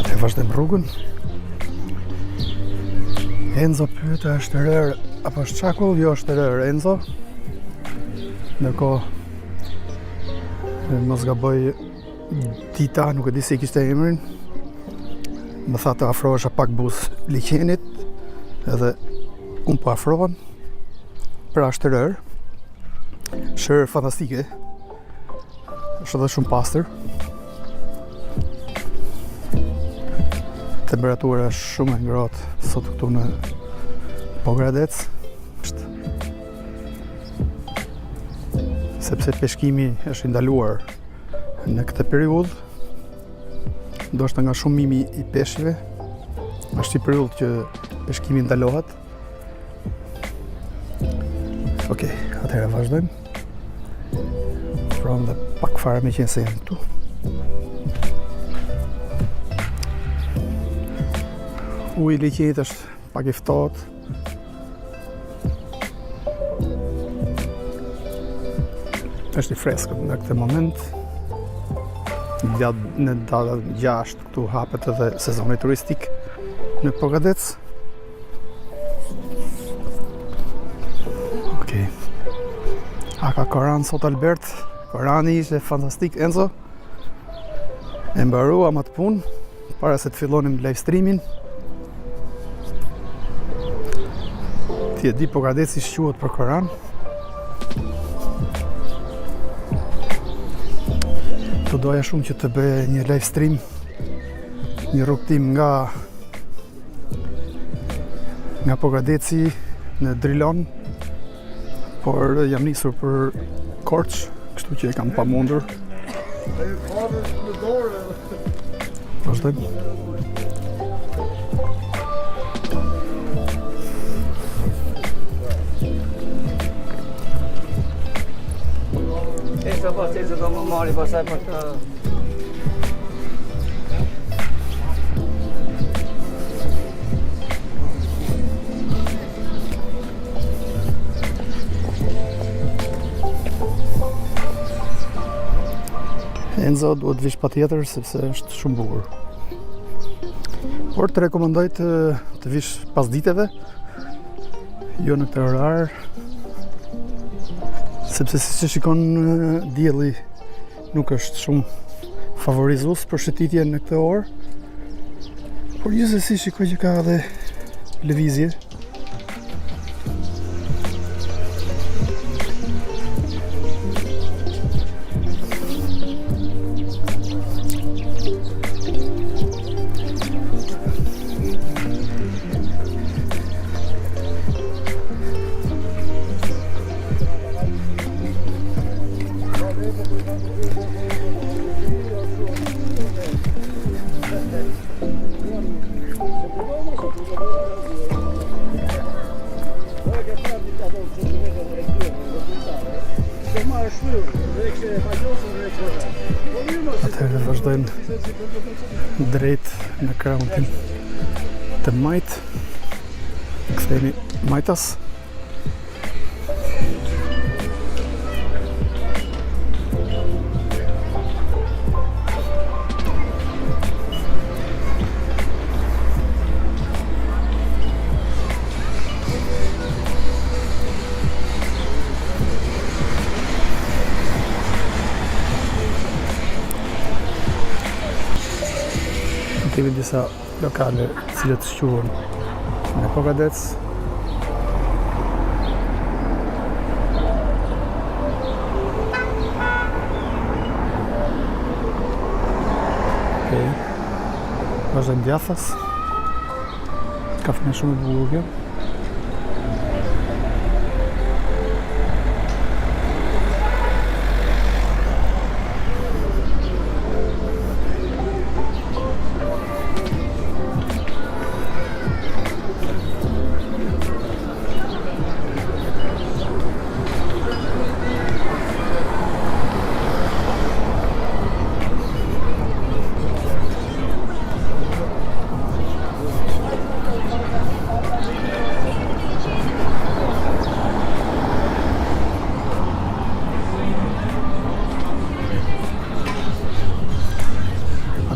Ate vazhdem rrugën. Enzo pyete, është rërë apo është qakull? Jo, është rërë Enzo. Ndërkohë, mos gaboj Tita, nuk e di se i kishte emrin. Më tha të afrohesha pak buz liqenit, edhe unë po afrohem, pra është rërë, shërë fantastike, është edhe shumë pastër. Temperatura është shumë e ngrohtë sot këtu në Pogradec. Sepse peshkimi është ndaluar në këtë periudhë, ndoshta nga shumimi i peshqive, është i periudhë që peshkimi ndalohet. Okej, atëherë vazhdojmë. Provojmë dhe pak fare me qenë se jam këtu. Uji i liqenit është pak i ftohtë. Është i freskët në këtë moment. Në datën 6 këtu hapet edhe sezoni turistik në Pogradec. Okej. A ka Koran sot Albert? Korani ishte fantastik, Enzo. E mbaruam atë punë para se të fillonim live streamin. Ti e di Pogradeci shquhet për Koran. Do doja shumë që të bëj një live stream, një rrugtim nga Pogradeci në Drilon, por jam nisur për Korç, kështu që e kam pamundur. Vazhdojmë. Që do më marri pasaj për të... Enzo duhet vish patjetër sepse është shumë bukur. Por të rekomandoj të vish pas diteve, jo në këtë orar, sepse si që shikon dielli nuk është shumë favorizues për shëtitje në këtë orë, por gjithsesi shikoj që ka edhe lëvizje. Atëherë vazhdojmë drejt në krauntin të Majt. Kthehemi Majtas. Kemi disa lokale cilët shquhen në Pogradec. Okej. Vazhdojmë djathtas. Kafene shumë e bukur kjo.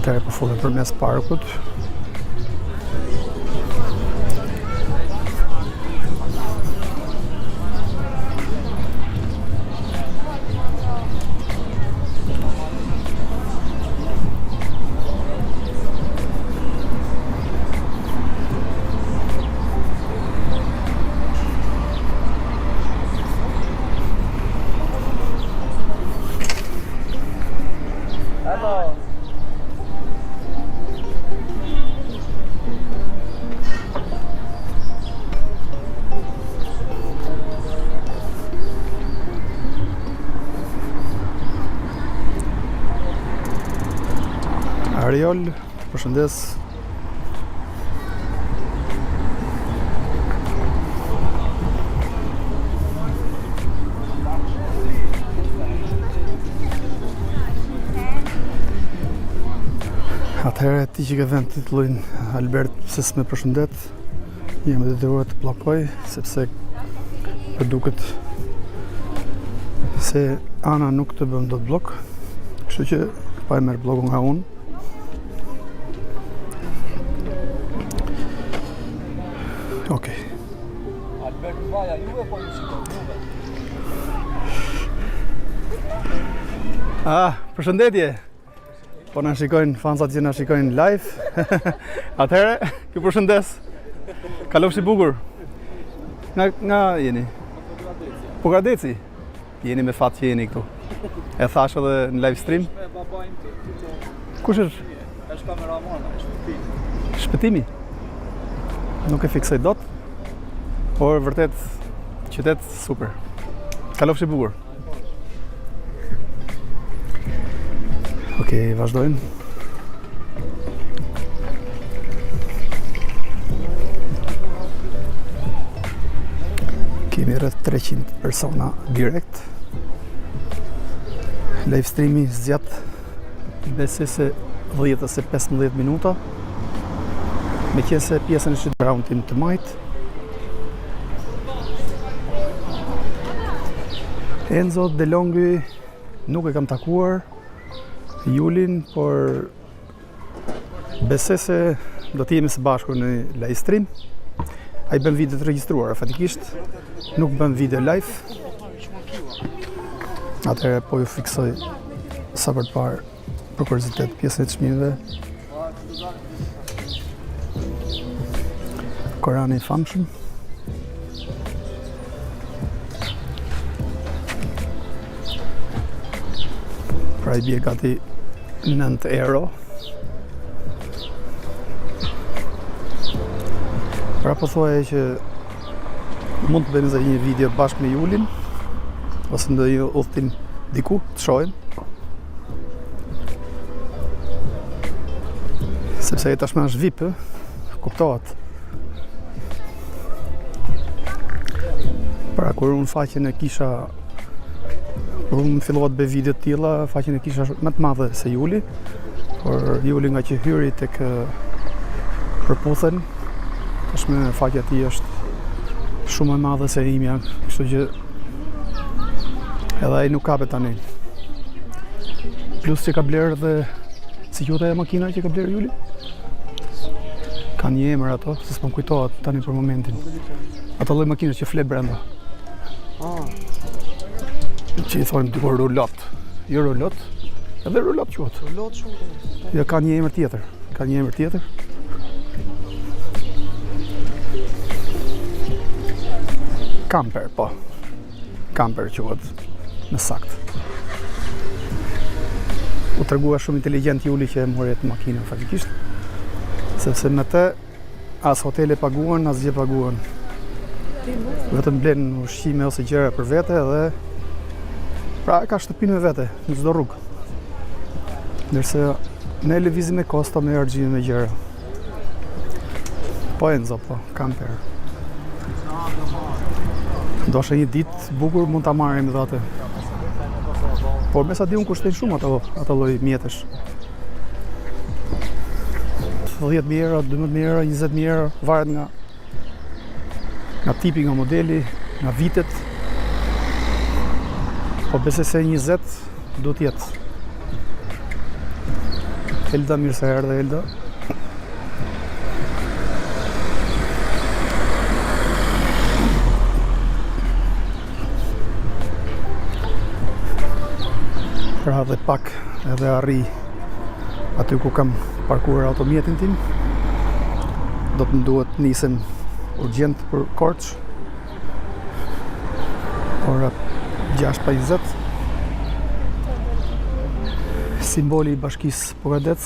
Atëherë po folëm përmes parkut. Ariol, përshëndes. Atëherë ti që ke vend titullin Albert pse s'me përshëndet, jam detyruar të bllokoj sepse përduket se Ana nuk të bën dot blok, kështu që pa e merr blokun nga unë. Okej. Albert vaja juve po ju shikon juve. Përshëndetje. Po na shikojnë fansat që na shikojnë live. Atëherë, ju përshëndes. Kalofshi bukur. Nga jeni? Pogradeci. Jeni me fat që jeni këtu. E thash edhe në live stream. Me babain ti. Kush është? Është kameramana, është shpëtimi. Shpëtimi. Nuk e fiksoj dot. Por vërtet qytet super. Kalofshi bukur. Okej, vazhdojmë. Kemi rreth 300 persona direkt. Live streami zgjat besoj se 10 ose 15 minuta. Meqense pjesën e shitgroundin të majt. Enzo DeLonghi nuk e kam takuar Julin, por besoj se do të jemi së bashku në live stream. Ai bën video të regjistruara, fatikisht nuk bën video live. Atëherë po ju fiksoj sa për të parë për kuriozitet pjesën e çmimeve. Korani i famshëm. Pra i bje gati 9 euro. Pra po thuaj që mund të bëjmë edhe një video bashkë me Julin ose ndonjë udhtim diku, të shohim. Sepse ai tashmë është VIP, kuptohet. Pra kur unë faqen e kisha unë fillova të bëj video të tilla, faqen e kisha më të madhe se Juli, por Juli nga që hyri tek përputhen, tashmë faqja e tij është shumë e madhe se imja, kështu që edhe ai nuk kapet tani. Plus që ka bler dhe si quhet ajo makina që ka bler Juli? Ka një emër ato, se s'po më kujtohet tani për momentin. Ato lloj makinës që flet brenda. Që i thonë dikur rulot. Jo rulot, edhe rulot quhet. Rulot shumë. Jo, ka një emër tjetër. Ka një emër tjetër. Camper, po. Camper quhet në sakt. U tregua shumë inteligjent Juli që e mori atë makinën faktikisht. Sepse me të as hotele paguan, as gjë paguan. Vetëm blen ushqime ose gjëra për vete dhe pra ka shtëpinë me vete në çdo rrugë. Ndërsa ne lëvizim me kosta, me argjime me gjëra. Po Enzo, po, camper. Ndoshta një ditë bukur mund ta marrim edhe atë. Por me sa di unë kushtojnë shumë ato lloj mjetesh. 10.000 euro, 12.000 euro, 20.000 euro, varet nga tipi, nga modeli, nga vitet. Po besoj se 20 duhet jetë. Elda, mirë se erdhe Elda. Pra dhe pak edhe arri aty ku kam parkuar automjetin tim. Do të më duhet nisem urgjent për Korç. Ora 6:20. Simboli i bashkisë Pogadec.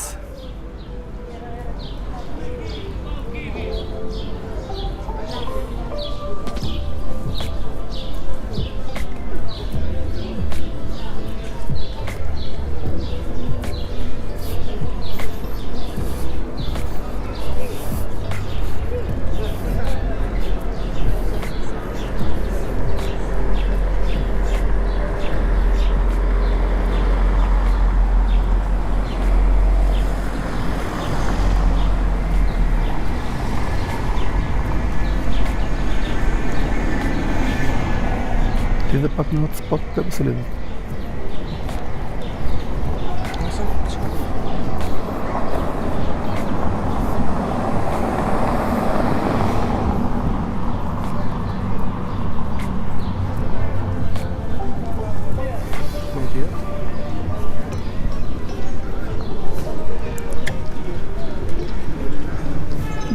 Ti dhe pak në hotspot për se lidhë.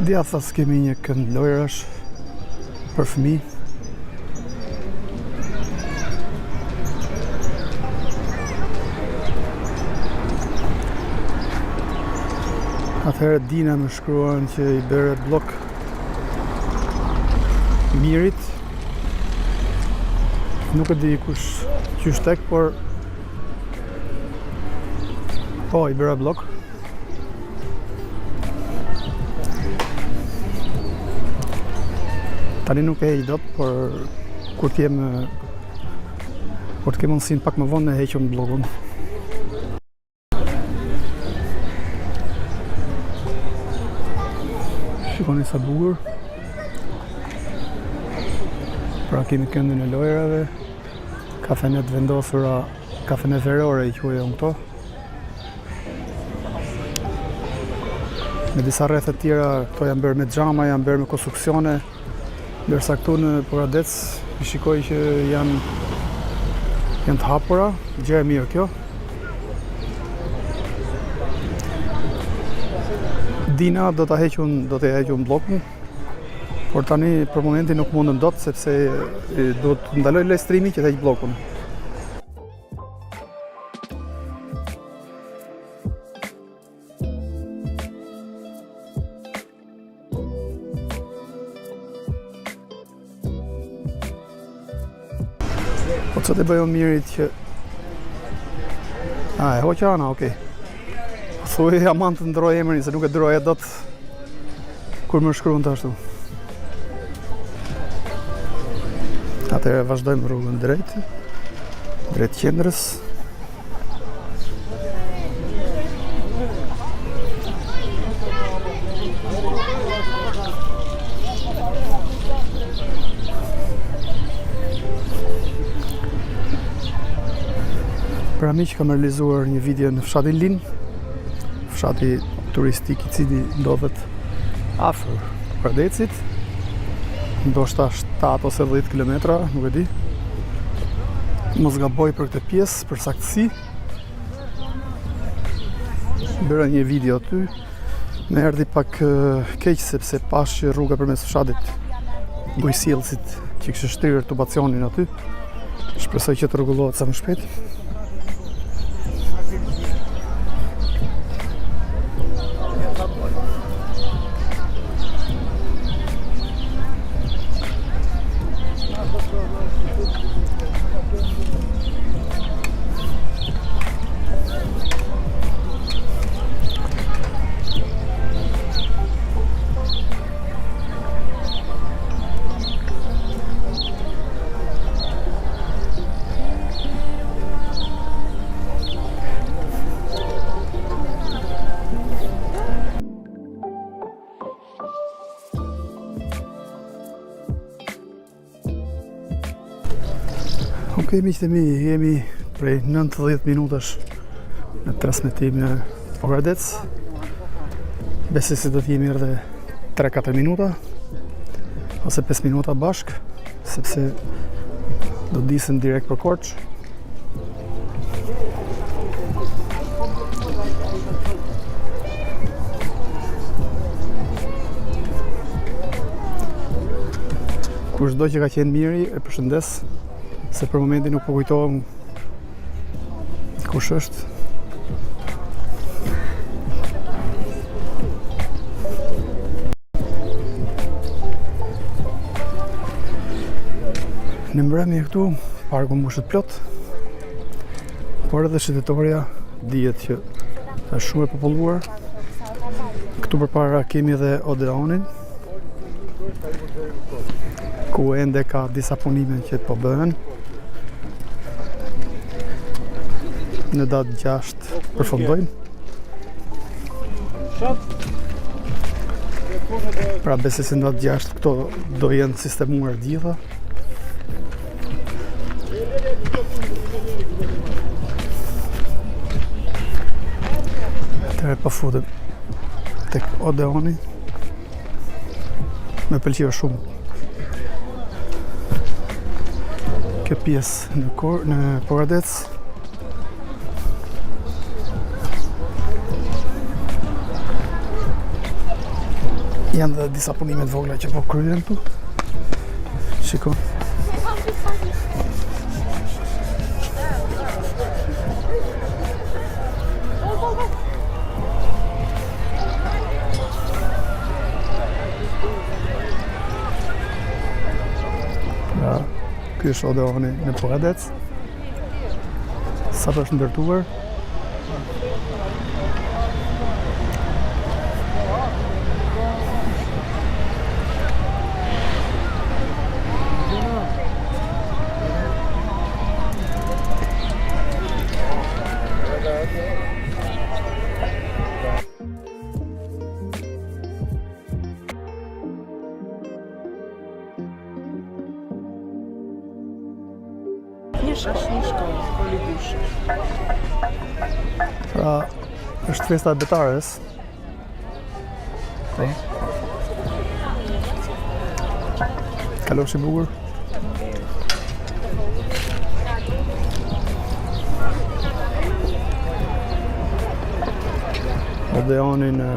Djathas kemi një kënd lojrash për fëmijë. Atëherë Dina më shkruan që i bëre blok Mirit. Nuk e di kush qysh tek, por po i bëra blok. Tani nuk e heq dot, por kur t'kem mundësin pak më vonë e heqëm blokun. Shikoni sa bukur. Pra kemi këndin e lojrave, kafenet vendosura, kafenet verore i quajmë këto. Me disa rrethet tjera, këto janë bërë me xhama, janë bërë me konstruksione. Ndërsa këtu në Poradec i shikoj që janë të hapura, gjë e mirë kjo. Dina do t'a hequn blokun, por tani për momentin nuk mundem dot sepse do të ndaloj live streami që të heq blokun. Po që të bëjon Mirit që... e hoqa ana, okej. Thuj aman të ndroj emrin, se nuk e ndroj e dot kur më shkruan të ashtu. Atëherë vazhdojmë rrugën drejt qendrës. Për amiq kam realizuar një video në fshatin Lin, fshati turistik i cili ndodhet afër Poradecit, ndoshta 7 ose 10 kilometra, nuk e di. Mos gaboj për këtë pjesë, për saktësi. Bëra një video aty, më erdhi pak keq sepse pash që rruga përmes fshatit bujësjellësit që kishte shtrirë tubacionin aty. Shpresoj që të rregullohet sa më shpejt. Ok, miqtë e mi, jemi prej 90 minutash në transmetim në Poradec. Besoj se do të jemi edhe 3-4 minuta ose 5 minuta bashk, sepse do të disem direkt për Korçë. Kushdo që ka qenë Miri, e përshëndes, se për momentin nuk po kujtohem kush është. Në mbrëmje këtu, parku mbushet plot, por edhe shëtetoria dihet që është shumë e populluar. Këtu përpara kemi edhe Odeonin, ku ende ka disa punime që po bëhen. Në datë 6 përfundojnë. Pra besoj se në datë 6 këto do jenë sistemuar gjitha. Atëherë po futet tek Odeoni. Më pëlqeu shumë kjo pjesë në Poradec. Janë dhe disa punime të vogla që po kryen këtu. Shiko. Pra, ky është Odeoni në Poradec. Sa është ndërtuar. Pra, është festa e betares. Po. Kalofshi bukur. Odeoni në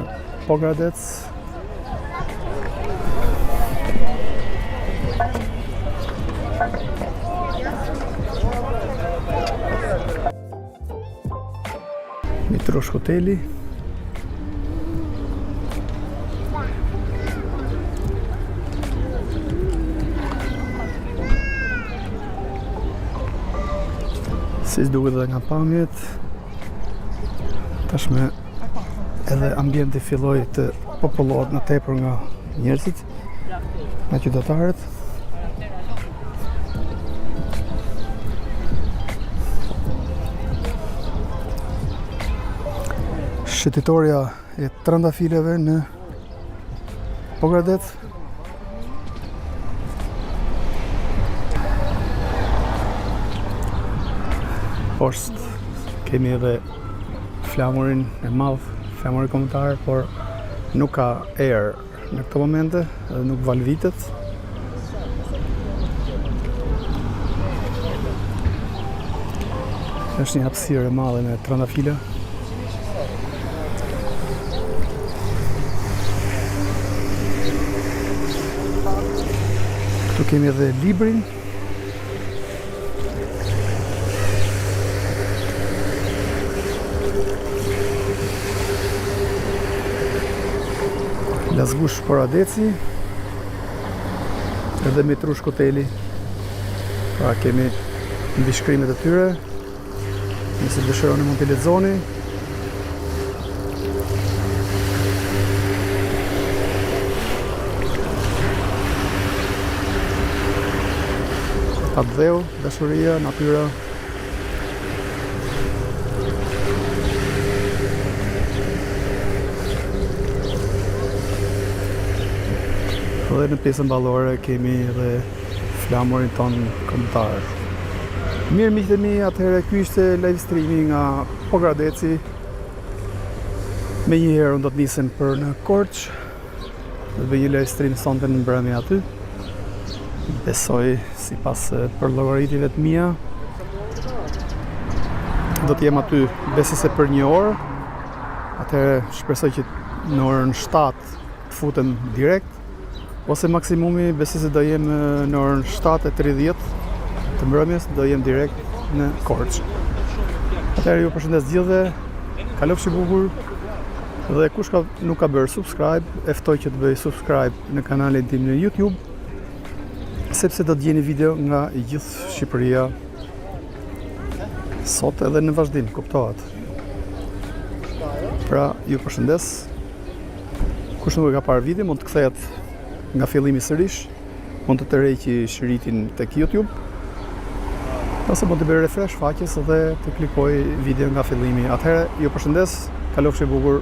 Pogradec. Mitrosh hoteli. Si s'duket edhe nga pamjet. Tashme edhe ambienti filloi të popullohet më tepër nga njerëzit, nga qytetarët. Shëtitoria e trëndafileve në Pogradec. Poshtë kemi edhe flamurin e madh, flamurin kombëtar, por nuk ka erë në këto momente, edhe nuk valvitet. Është një hapësirë e madhe me trëndafila. Këtu kemi edhe librin. Lazgush Poradeci. Edhe Mitrush hoteli. Pra kemi mbishkrimet e tyre. Nëse dëshironi mund t'i lexoni. Dheu, dashuria, natyra. Dhe në pjesën ballore kemi edhe flamurin ton kombëtar. Mirë miqtë e mi, atëherë ky ishte live streami nga Pogradeci. Menjëherë unë do të nisem për në Korç. Do të bëj një live stream sonte në mbrëmje aty. Besoj, sipas për llogaritive të mia, do të jem aty besoj se për 1 orë. Atëherë shpresoj që në orën 7 të futem direkt, ose maksimumi besoj se do jem në orën 7:30 të mbrëmjes, do jem direkt në Korç. Atëherë ju përshëndes gjithëve, kalofshi bukur, dhe kush nuk ka bërë subscribe, e ftoj që të bëj subscribe në kanalin tim në YouTube, sepse do të gjeni video nga gjithë Shqipëria sot edhe në vazhdim, kuptohet. Pra, ju përshëndes. Kush nuk e ka parë video, mund të kthehet nga fillimi sërish, mund të tërheqi shëritin tek YouTube, ose mund të bëj refresh faqes dhe të klikoj video nga fillimi. Atëherë, ju përshëndes, kalofshi bukur.